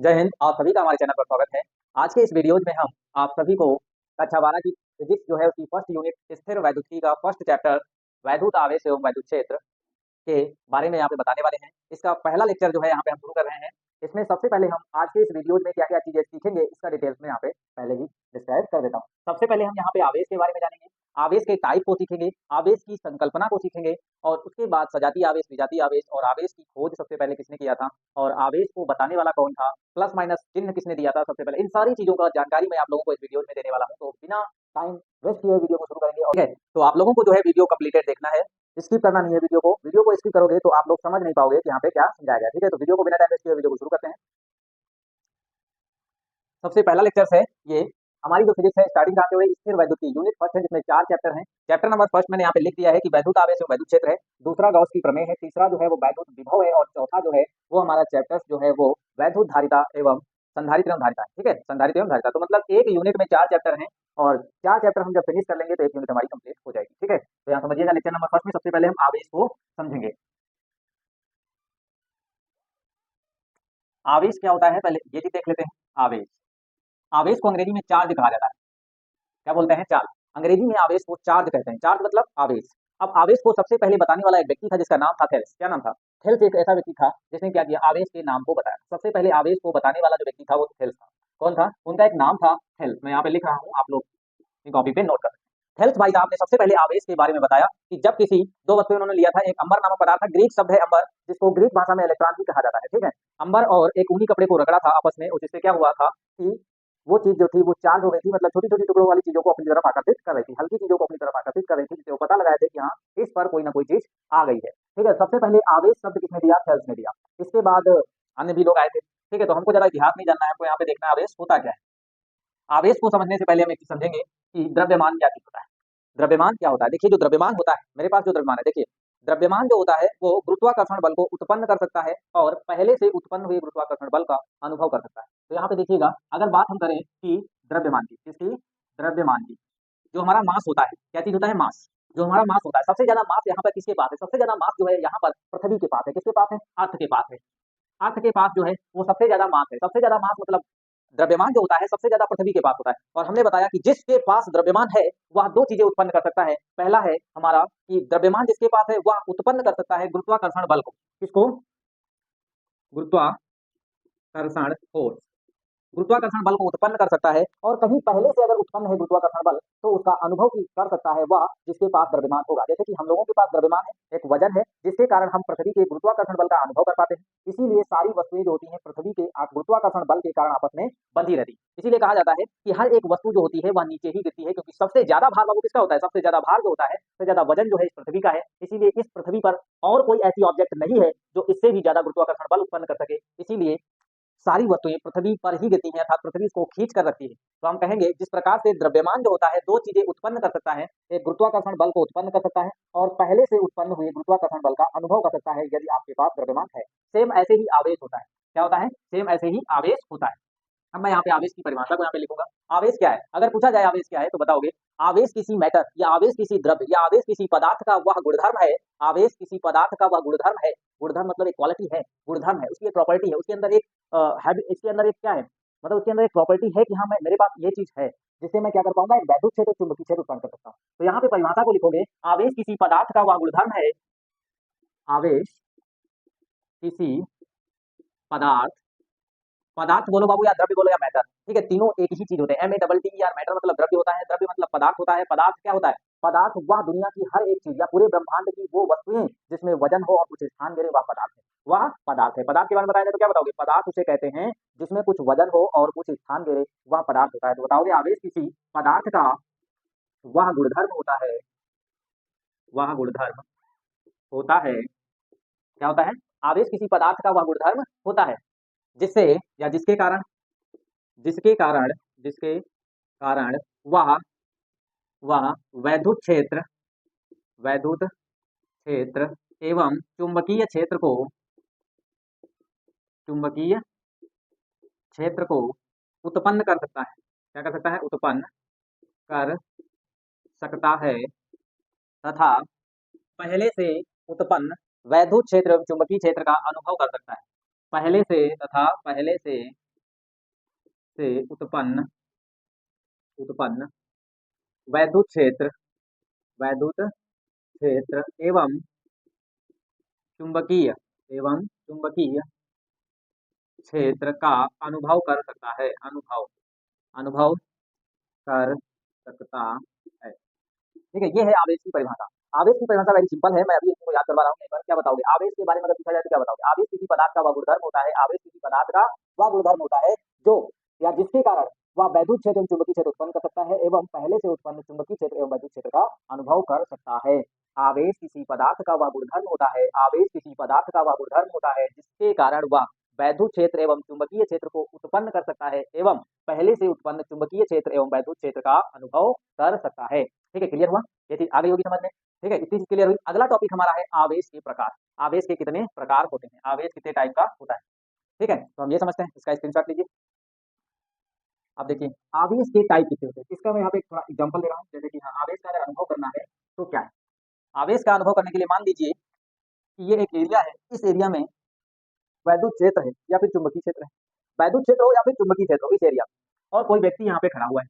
जय हिंद। आप सभी का हमारे चैनल पर स्वागत है। आज के इस वीडियो में हम आप सभी को कक्षा 12 की फिजिक्स जो है उसकी फर्स्ट यूनिट स्थिर वैद्युतिकी का फर्स्ट चैप्टर वैद्युत आवेश एवं वैद्युत क्षेत्र के बारे में यहाँ पे बताने वाले हैं। इसका पहला लेक्चर जो है यहाँ पे हम शुरू कर रहे हैं। इसमें सबसे पहले हम आज के इस वीडियो में क्या-क्या चीजें सीखेंगे इसका डिटेल्स में यहाँ पे पहले ही डिस्क्राइब कर देता हूँ। सबसे पहले हम यहाँ पे आवेश के बारे में जानेंगे, आवेश के टाइप को सीखेंगे, आवेश की संकल्पना को सीखेंगे और उसके बाद सजातीय आवेश, विजातीय आवेश और आवेश की खोज सबसे पहले किसने किया था और आवेश को बताने वाला कौन था, प्लस माइनस चिन्ह किसने दिया था सबसे पहले। इन सारी चीजों का जानकारी मैं आप लोगों को इस वीडियो में देने वाला हूँ। तो बिना टाइम वेस्ट किए वीडियो को शुरू करेंगे। ठीक है, तो आप लोगों को जो है वीडियो कंप्लीटेड देखना है, स्किप करना नहीं है वीडियो को स्किप करोगे तो आप लोग समझ नहीं पाओगे कि यहाँ पे क्या समझाया गया। ठीक है, तो वीडियो को बिना टाइम वेस्ट किए वीडियो को शुरू करते हैं। सबसे पहला लेक्चर है ये हमारी जो फिजिक्स है स्टार्टिंग करते हुए स्थिर वैद्युतिकी यूनिट फर्स्ट है जिसमें 4 चैप्टर हैं। चैप्टर नंबर फर्स्ट मैंने यहाँ पे लिख दिया है कि वैद्युत आवेश और वैद्युत क्षेत्र है, दूसरा गॉस की प्रमेय है, तीसरा जो है वो वैद्युत विभव है और चौथा जो है वो हमारा चैप्टर जो है वो वैद्युत धारिता एवं संधारित्र एवं धारिता है। ठीक है, संधारित्र एवं धारिता, तो मतलब एक यूनिट में 4 चैप्टर हैं और 4 चैप्टर हम जब फिनिश कर लेंगे तो एक यूनिट हमारी कंप्लीट हो जाएगी। ठीक है, तो यहाँ समझिएगा लेक्चर नंबर फर्स्ट में सबसे पहले हम आवेश को समझेंगे। आवेश क्या होता है पहले ये भी देख लेते हैं। आवेश आवेश को अंग्रेजी में चार्ज कहा जाता है। क्या बोलते हैं? चार्ज। अंग्रेजी में आवेश को चार्ज कहते हैं। चार्ज मतलब आवेश। अब आवेश को सबसे पहले बताने वाला एक व्यक्ति था जिसका नाम था थेल्स। क्या नाम था? थेल्स एक ऐसा व्यक्ति था जिसने क्या किया, आवेश के नाम को बताया। सबसे पहले आवेश को बताने वाला जो व्यक्ति था वो थेल्स था। कौन था? उनका एक नाम था थेल्स। मैं यहाँ पे लिख रहा हूँ, आप लोग कॉपी पे नोट कर। थेल्स भाई साहब ने सबसे पहले आवेश के बारे में बताया कि जब किसी दो वस्तुएं उन्होंने लिया था, एक अंबर नामक पदार्थ था, ग्रीक शब्द है अंबर, जिसको ग्रीक भाषा में इलेक्ट्रॉन भी कहा जाता है। ठीक है, अंबर और एक ऊनी कपड़े को रगड़ा था आपस में और जिससे क्या हुआ था कि वो चीज जो थी वो चार्ज हो गई थी, मतलब छोटी छोटी टुकड़ों वाली चीजों को अपनी तरफ आकर्षित कर रही थी, हल्की चीजों को अपनी तरफ आकर्षित कर रही थी, जिससे वो पता लगाए थे कि हाँ इस पर कोई ना कोई चीज आ गई है। ठीक है, सबसे पहले आवेश शब्द किसने दिया? थेल्स ने दिया। इसके बाद अन्य भी लोग आए थे। ठीक है, तो हमको जरा इतिहास नहीं जानना है, हमको यहाँ पे देखना है आवेश होता क्या है। आवेश को समझने से पहले हम एक चीज समझेंगे कि द्रव्यमान क्या चीज होता है। द्रव्यमान क्या होता है? देखिए, जो द्रव्यमान होता है, मेरे पास जो द्रव्यमान है, देखिए द्रव्यमान जो होता है वो गुरुत्वाकर्षण बल को उत्पन्न कर सकता है और पहले से उत्पन्न हुए गुरुत्वाकर्षण बल का अनुभव कर सकता है। तो यहाँ पे देखिएगा, अगर बात हम करें कि द्रव्यमान की, किसकी? द्रव्यमान की। जो हमारा मास होता है, क्या चीज होता है? मास। जो हमारा मास होता है, सबसे ज्यादा मास यहाँ पर किसके पास है? सबसे ज्यादा मास जो है यहाँ पर पृथ्वी के पास है। किसके पास है? अर्थ के पास है। अर्थ के पास जो है वो सबसे ज्यादा मास है। सबसे ज्यादा मास मतलब द्रव्यमान जो होता है सबसे ज्यादा पृथ्वी के पास होता है। और हमने बताया कि जिसके पास द्रव्यमान है वह दो चीजें उत्पन्न कर सकता है। पहला है हमारा कि द्रव्यमान जिसके पास है वह उत्पन्न कर सकता है गुरुत्वाकर्षण बल को। किसको? गुरुत्वाकर्षण फोर्स। गुरुत्वाकर्षण बल को उत्पन्न कर सकता है और कहीं पहले से अगर उत्पन्न है गुरुत्वाकर्षण बल तो उसका अनुभव कर सकता है वह जिसके पास द्रव्यमान होगा। जैसे कि हम लोगों के पास द्रव्यमान है, एक वजन है, जिसके कारण हम पृथ्वी के गुरुत्वाकर्षण बल का अनुभव कर पाते हैं। इसीलिए सारी वस्तुएं जो होती हैं पृथ्वी के गुरुत्वाकर्षण बल के कारण आपस में बंधी रहती है। इसीलिए कहा जाता है कि हर एक वस्तु जो होती है वह नीचे ही गिरती है, क्योंकि सबसे ज्यादा भार बाबू किसका होता है? सबसे ज्यादा भार जो होता है, सबसे ज्यादा वजन जो है इस पृथ्वी का है। इसीलिए इस पृथ्वी पर और कोई ऐसी ऑब्जेक्ट नहीं है जो इससे भी ज्यादा गुरुत्वाकर्षण बल उत्पन्न कर सके। इसीलिए सारी वस्तुएं पृथ्वी पर ही गिरती हैं, अर्थात पृथ्वी इसको खींच कर रखती है। तो हम कहेंगे जिस प्रकार से द्रव्यमान जो होता है दो चीजें उत्पन्न कर सकता है, एक गुरुत्वाकर्षण बल को उत्पन्न कर सकता है और पहले से उत्पन्न हुए गुरुत्वाकर्षण बल का अनुभव कर सकता है यदि आपके पास द्रव्यमान है। सेम ऐसे ही आवेश होता है। क्या होता है? सेम ऐसे ही आवेश होता है। अब मैं यहाँ पे आवेश की परिभाषा को यहाँ पे लिखूंगा। आवेश क्या है? अगर पूछा जाए आवेश क्या है तो बताओगे आवेश किसी मैटर या आवेश किसी द्रव्य या आवेश किसी पदार्थ का वह गुणधर्म है। आवेश किसी पदार्थ का वह गुणधर्म है। गुणधर्म मतलब एक क्वालिटी है, गुणधर्म है, उसकी एक प्रॉपर्टी है, उसके अंदर एक इसके अंदर एक क्या है, मतलब उसके अंदर एक प्रॉपर्टी है कि हाँ मैं मेरे पास ये चीज है जिससे मैं क्या कर पाऊंगा, एक वैद्युत क्षेत्र चुंबकीय क्षेत्र उत्पन्न कर सकता हूँ। तो यहाँ पे परिभाषा को लिखोगे, आवेश किसी पदार्थ का वह गुणधर्म है। आवेश किसी पदार्थ, पदार्थ बोलो बाबू या द्रव्य बोलो या मैटर, ठीक है, तीनों एक ही चीज होते हैं। MATTER, मैटर मतलब द्रव्य होता है, द्रव्य मतलब पदार्थ होता है। पदार्थ क्या होता है? पदार्थ वह दुनिया की हर एक चीज या पूरे ब्रह्मांड की वो वस्तुएं जिसमें वजन हो और कुछ स्थान गिरे, वह पदार्थ है। वह पदार्थ है। पदार्थ के बारे में बताया जाए तो क्या बताओगे? पदार्थ उसे कहते हैं जिसमें कुछ वजन हो और कुछ स्थान गिरे, वह पदार्थ होता है। तो बताओगे आवेश किसी पदार्थ का वह गुणधर्म होता है, वह गुणधर्म होता है। क्या होता है? आवेश किसी पदार्थ का वह गुणधर्म होता है जिससे या जिसके कारण जिसके कारण वह वह वैद्युत क्षेत्र, वैद्युत क्षेत्र एवं चुंबकीय क्षेत्र को, चुंबकीय क्षेत्र को उत्पन्न कर सकता है। क्या कर सकता है? उत्पन्न कर सकता है तथा पहले से उत्पन्न वैद्युत क्षेत्र एवं चुंबकीय क्षेत्र का अनुभव कर सकता है। पहले से तथा पहले से से उत्पन्न उत्पन्न वैद्युत क्षेत्र वैद्युत क्षेत्र एवं चुंबकीय क्षेत्र का अनुभव कर सकता है अनुभव कर सकता है। ठीक है, ये है आवेश की परिभाषा। आवेश की परिभाषा वेरी सिंपल है, मैं अभी इसको याद करवा रहा हूँ। एक बार क्या बताओगे आवेश के बारे में अगर पूछा जाए तो क्या बताओगे? आवेश किसी पदार्थ का वह गुणधर्म होता है, आवेश किसी पदार्थ का वह गुणधर्म होता है जो या जिसके कारण वह वैद्युत क्षेत्र एवं चुंबकीय क्षेत्र उत्पन्न कर सकता है एवं पहले से उत्पन्न चुंबकीय क्षेत्र एवं वैद्युत क्षेत्र का अनुभव कर सकता है। आवेश किसी पदार्थ का वह गुणधर्म होता है, आवेश किसी पदार्थ का वह गुणधर्म होता है जिसके कारण वह वैद्युत क्षेत्र एवं चुंबकीय क्षेत्र को उत्पन्न कर सकता है एवं पहले से उत्पन्न चुंबकीय क्षेत्र एवं वैद्युत क्षेत्र का अनुभव कर सकता है। ठीक है, क्लियर हुआ? ये चीज आ गई होगी समझ में। ठीक है, इतनी चीज क्लियर हुई। अगला टॉपिक हमारा है आवेश के प्रकार। आवेश के कितने प्रकार होते हैं, आवेश कितने टाइप का होता है। ठीक है, तो हम ये समझते हैं, इसका स्क्रीनशॉट लीजिए। अब देखिए आवेश के टाइप कितने होते हैं, इसका मैं यहाँ पे थोड़ा एग्जांपल दे रहा हूँ। जैसे कि हाँ, आवेश का अगर अनुभव करना है तो क्या है? आवेश का अनुभव करने के लिए मान लीजिए कि ये एक एरिया है, इस एरिया में वैद्युत क्षेत्र है या फिर चुंबकीय क्षेत्र है, वैद्युत क्षेत्र हो या फिर चुंबकीय क्षेत्र हो इस एरिया में, और कोई व्यक्ति यहाँ पे खड़ा हुआ है।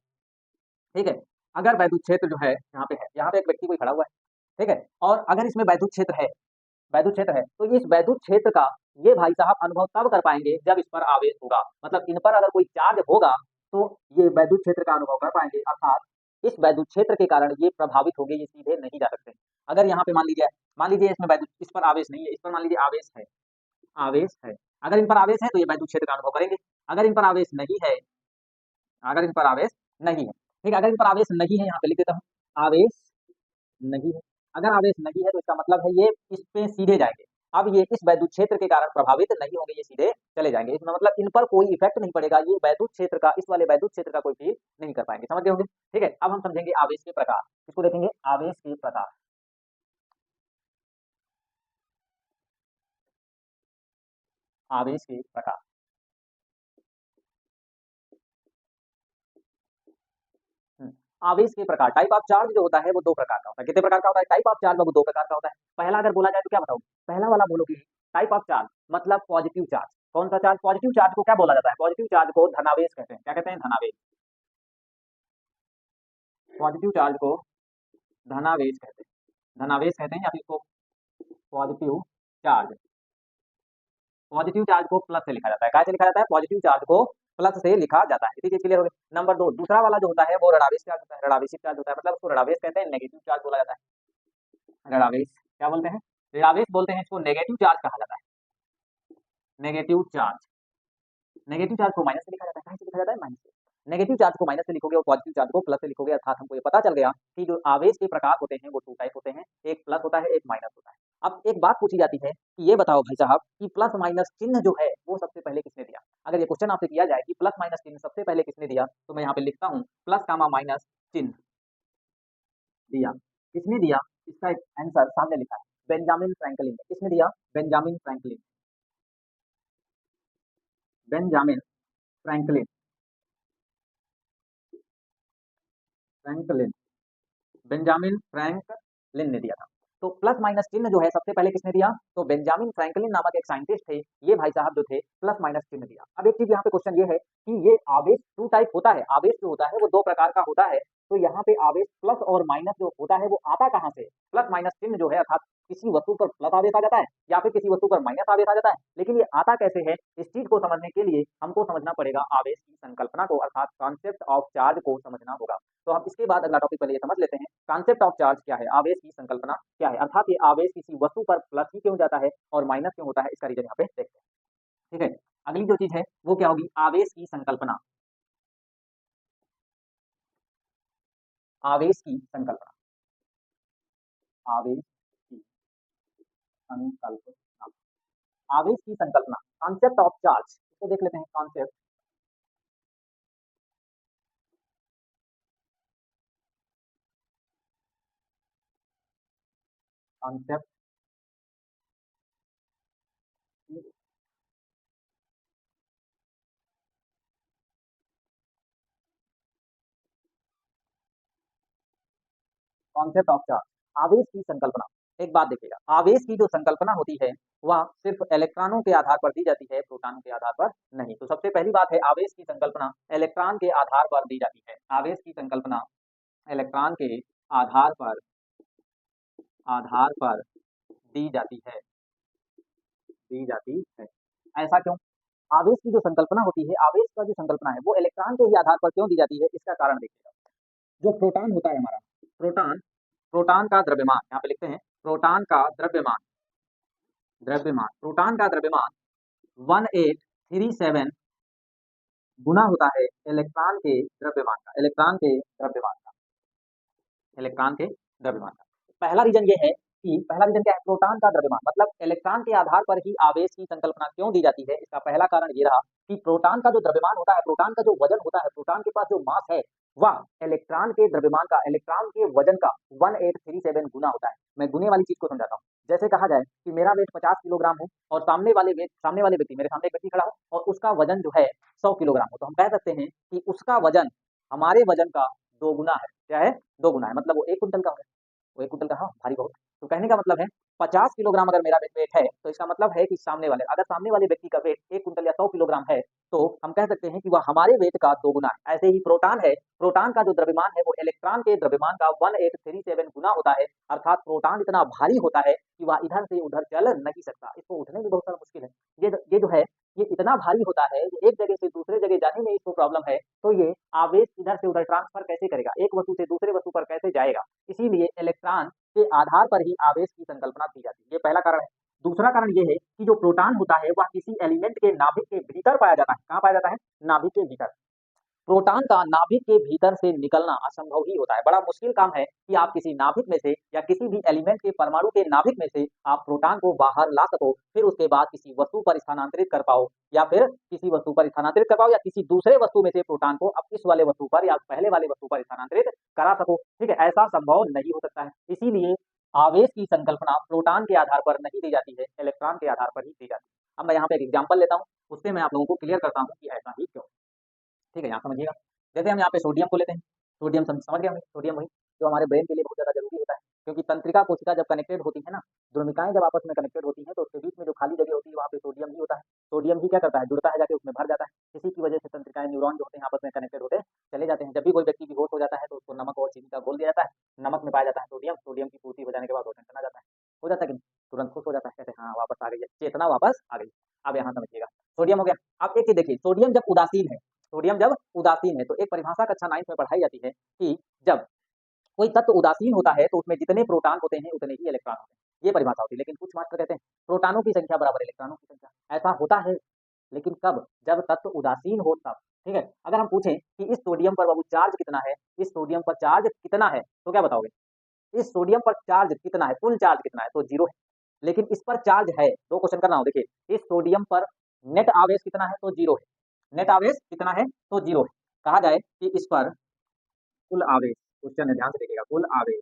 ठीक है, अगर वैद्युत क्षेत्र जो है यहाँ पे है, यहाँ पे एक व्यक्ति कोई खड़ा हुआ है। ठीक है, और अगर इसमें वैद्युत क्षेत्र है, वैद्युत क्षेत्र है, तो इस वैद्युत क्षेत्र का ये भाई साहब अनुभव तब कर पाएंगे जब इस पर आवेश होगा। मतलब इन पर अगर कोई चार्ज होगा तो ये वैद्युत क्षेत्र का अनुभव कर पाएंगे, अर्थात इस वैद्युत क्षेत्र के कारण ये प्रभावित होंगे, ये सीधे नहीं जा सकते। अगर यहाँ पे मान लीजिए इसमें वैद्युत, इस पर आवेश नहीं है, इस पर मान लीजिए आवेश है, अगर इन पर आवेश है तो ये वैद्युत क्षेत्र का अनुभव करेंगे। अगर इन पर आवेश नहीं है, अगर इन पर आवेश नहीं है, ठीक है, अगर इन पर आवेश नहीं है, यहाँ पे लिख देता हूँ आवेश नहीं है। अगर आवेश नहीं है तो इसका मतलब है ये इस पे सीधे जाएंगे। अब ये इस वैद्युत क्षेत्र के कारण प्रभावित नहीं होंगे, ये सीधे चले जाएंगे। इसमें मतलब इन पर कोई इफेक्ट नहीं पड़ेगा, ये वैद्युत क्षेत्र का, इस वाले वैद्युत क्षेत्र का कोई फील नहीं कर पाएंगे। समझ गए होंगे? ठीक है, अब हम समझेंगे आवेश के प्रकार। इसको देखेंगे आवेश के प्रकार। आवेश के प्रकार। हम्म, आवेश के प्रकार। टाइप ऑफ चार्ज जो होता है वो दो प्रकार का होता है। कितने प्रकार का होता है? टाइप ऑफ चार्ज वो दो प्रकार का होता है। पहला अगर बोला जाए तो क्या बताओगे? पहला वाला बोलोगे टाइप ऑफ चार्ज मतलब पॉजिटिव चार्ज। कौन सा चार्ज? पॉजिटिव चार्ज को क्या बोला जाता है? पॉजिटिव चार्ज को धनावेश कहते हैं। क्या कहते हैं? धनावेश। पॉजिटिव चार्ज को धनावेश कहते हैं, धनावेश कहते हैं, या फिर इसको पॉजिटिव चार्ज। पॉजिटिव चार्ज को प्लस से लिखा जाता है। क्या से लिखा जाता है? पॉजिटिव चार्ज को प्लस से लिखा जाता है। ठीक है, क्लियर हो गई। नंबर दो, दूसरा वाला जो होता है वो ऋणावेश चार्ज होता है। ऋणावेशी चार्ज होता है, मतलब उसको ऋणावेश कहते हैं, नेगेटिव चार्ज बोला जाता है। ऋणावेश क्या बोलते हैं? ऋणावेश बोलते हैं इसको, नेगेटिव चार्ज कहा जाता है। नेगेटिव चार्ज, नेगेटिव चार्ज को माइनस से लिखा जाता है। कहाँ से लिखा जाता है? माइनस से। नेगेटिव चार्ज को माइनस से लिखोगे और पॉजिटिव चार्ज को प्लस से लिखोगे, अर्थात हमको ये पता चल गया कि जो आवेश के प्रकार होते हैं वो टू टाइप होते हैं, एक प्लस होता है, एक माइनस होता है। अब एक बात पूछी जाती है कि ये बताओ भाई साहब कि प्लस माइनस चिन्ह जो है वो सबसे पहले किसने दिया? अगर ये क्वेश्चन आपसे किया जाए कि प्लस माइनस चिन्ह सबसे पहले किसने दिया, तो मैं यहाँ पे लिखता हूँ प्लस कामा माइनस चिन्ह दिया। किसने दिया? इसका एक आंसर सामने लिखा है, बेंजामिन फ्रैंकलिन ने। किसने दिया? Benjamin Franklin. Benjamin Franklin, Franklin, Benjamin Franklin ने दिया था। तो प्लस माइनस चिन्ह जो है सबसे पहले किसने दिया? तो बेंजामिन फ्रैंकलिन नामक एक साइंटिस्ट थे, ये भाई साहब जो थे प्लस माइनस चिन्ह दिया। अब एक चीज यहाँ पे क्वेश्चन ये है कि ये आवेश टू टाइप होता है, आवेश जो होता है वो दो प्रकार का होता है। तो यहाँ पे आवेश प्लस और माइनस जो होता है वो आता कहाँ से? प्लस माइनस चिन्ह जो है, अर्थात किसी वस्तु पर प्लस आवेश आ जाता है या फिर किसी वस्तु पर माइनस आवेश आ जाता है, लेकिन ये आता कैसे है? इस चीज को समझने के लिए हमको समझना पड़ेगा आवेश की संकल्पना को, अर्थात कॉन्सेप्ट ऑफ चार्ज को समझना होगा। तो हम इसके बाद अगला टॉपिक पहले ये समझ लेते हैं, कॉन्सेप्ट ऑफ चार्ज क्या है, आवेश की संकल्पना क्या है, अर्थात ये आवेश किसी वस्तु पर प्लस ही क्यों जाता है और माइनस क्यों होता है, इसका रीजन यहाँ पे देखते हैं। ठीक है, अगली जो चीज है वो क्या होगी? आवेश की संकल्पना। आवेश की संकल्पना, आवेश की संकल्पना, आवेश की संकल्पना, कॉन्सेप्ट ऑफ चार्ज, इसको देख लेते हैं। Concept, concept, concept of charge, आवेश की संकल्पना। एक बात देखिएगा, आवेश की जो संकल्पना होती है वह सिर्फ इलेक्ट्रॉनों के आधार पर दी जाती है, प्रोटॉनों के आधार पर नहीं। तो सबसे पहली बात है, आवेश की संकल्पना इलेक्ट्रॉन के आधार पर दी जाती है। आवेश की संकल्पना इलेक्ट्रॉन के आधार पर दी जाती है, दी जाती है। ऐसा क्यों? आवेश की जो संकल्पना होती है, आवेश का जो संकल्पना है वो इलेक्ट्रॉन के ही आधार पर क्यों दी जाती है, इसका कारण देखिएगा। जो प्रोटॉन होता है हमारा, प्रोटॉन, प्रोटॉन का द्रव्यमान, यहाँ पे लिखते हैं प्रोटॉन का द्रव्यमान, प्रोटॉन का द्रव्यमान 1837 गुना होता है इलेक्ट्रॉन के द्रव्यमान का, इलेक्ट्रॉन के द्रव्यमान का, इलेक्ट्रॉन के द्रव्यमान का। पहला रीजन ये है कि, पहला रीजन क्या है, प्रोटॉन का द्रव्यमान, मतलब इलेक्ट्रॉन के आधार पर ही आवेश की संकल्पना क्यों दी जाती है, इसका पहला कारण ये रहा कि प्रोटॉन का जो द्रव्यमान होता है, प्रोटॉन का जो वजन होता है, प्रोटॉन के पास जो मास है वह इलेक्ट्रॉन के द्रव्यमान का, इलेक्ट्रॉन के वजन का 1837 गुना होता है। मैं गुने वाली चीज को समझाता हूँ। जैसे कहा जाए कि मेरा वेट 50 किलोग्राम है और सामने वाले व्यक्ति, मेरे सामने एक व्यक्ति खड़ा हो और उसका वजन जो है 100 किलोग्राम हो, तो हम कह सकते हैं कि उसका वजन हमारे वजन का 2 गुना है। क्या है? 2 गुना है, मतलब वो 1 कुंटल का है। वो 1 कुंटल का, हाँ, भारी बहुत। तो कहने का मतलब है 50 किलोग्राम अगर मेरा वेट है, तो इसका मतलब है कि अगर सामने वाले व्यक्ति का वेट 1 कुंटल या 100 किलोग्राम है, तो हम कह सकते हैं कि वह हमारे वेट का 2 गुना है। ऐसे ही प्रोटॉन है, प्रोटॉन का जो द्रव्यमान है वो इलेक्ट्रॉन के द्रव्यमान का 1837 गुना होता है, अर्थात प्रोटॉन इतना भारी होता है कि वह इधर से उधर चल नहीं सकता। इसको उठने में बहुत सारा मुश्किल है। ये जो है, ये इतना भारी होता है, ये एक जगह से दूसरे जगह जाने में इसको प्रॉब्लम है, तो ये आवेश इधर से उधर ट्रांसफर कैसे करेगा, एक वस्तु से दूसरे वस्तु पर कैसे जाएगा? इसीलिए इलेक्ट्रॉन के आधार पर ही आवेश की संकल्पना की जाती है। ये पहला कारण है। दूसरा कारण ये है कि जो प्रोटॉन होता है वह किसी एलिमेंट के नाभिक के भीतर पाया जाता है। कहाँ पाया जाता है? नाभिक के भीतर। प्रोटॉन का नाभिक के भीतर से निकलना असंभव ही होता है। बड़ा मुश्किल काम है कि आप किसी नाभिक में से या किसी भी एलिमेंट के परमाणु के नाभिक में से आप प्रोटॉन को बाहर ला सको, फिर उसके बाद किसी वस्तु पर स्थानांतरित कर पाओ, या फिर किसी वस्तु पर स्थानांतरित कर पाओ, या किसी दूसरे वस्तु में से प्रोटॉन को अब इस वाले वस्तु पर या पहले वाले वस्तु पर स्थानांतरित करा सको। ठीक है, ऐसा संभव नहीं हो सकता है। इसीलिए आवेश की संकल्पना प्रोटॉन के आधार पर नहीं दी जाती है, इलेक्ट्रॉन के आधार पर ही दी जाती है। अब मैं यहाँ पे एक एग्जाम्पल लेता हूँ, उससे मैं आप लोगों को क्लियर करता हूँ कि ऐसा ही क्यों। ठीक है, यहाँ समझिएगा। जैसे हम यहाँ पे सोडियम को लेते हैं, सोडियम समझ गए हमें, सोडियम वही जो हमारे ब्रेन के लिए बहुत ज़्यादा ज़रूरी होता है, क्योंकि तंत्रिका कोशिका जब कनेक्टेड होती है ना, द्रव्यिकाएँ जब आपस में कनेक्टेड होती हैं, तो उसके बीच में जो खाली जगह होती है वहाँ पे सोडियम ही होता है। सोडियम ही क्या करता है, जुड़ता है, जाके उसमें भर जाता है। इसी की वजह से तंत्रिकाएँ, न्यूरॉन जो होते हैं आपस में कनेक्टेड होते चले जाते हैं। जब भी कोई व्यक्ति बेहोश हो जाता है तो उसको नमक और चीनी का घोल दिया जाता है। नमक में पाया जाता है सोडियम, सोडियम की पूर्ति हो जाने के बाद वो टेंशन आ जाता है। हो जाता है कि नहीं? तुरंत खुश हो जाता है, कहते हैं हाँ वापस आ गई है, चेतना वापस आ गई। अब यहाँ समझिएगा, सोडियम हो गया। अब एक चीज़ देखिए, सोडियम जब उदासीन है, सोडियम जब उदासीन है, तो एक परिभाषा कक्षा 9th में पढ़ाई जाती है कि जब कोई तत्व उदासीन होता है तो उसमें जितने प्रोटॉन होते हैं उतने ही इलेक्ट्रॉन होते हैं। ये परिभाषा होती है। लेकिन कुछ मास्टर कहते हैं प्रोटॉनों की संख्या बराबर इलेक्ट्रॉनों की संख्या। ऐसा होता है, लेकिन कब? जब तत्व उदासीन हो तब। ठीक है, अगर हम पूछें कि इस सोडियम पर बाबू चार्ज कितना है, इस सोडियम पर चार्ज कितना है, तो क्या बताओगे? इस सोडियम पर चार्ज कितना है, कुल चार्ज कितना है, तो 0 है। लेकिन इस पर चार्ज है, 2 क्वेश्चन करना हो, देखिए इस सोडियम पर नेट आवेश कितना है, तो 0 है। नेट आवेश कितना है, तो 0 है। कहा जाए कि इस पर कुल आवेश, क्वेश्चन है ध्यान से देखिएगा, कुल आवेश,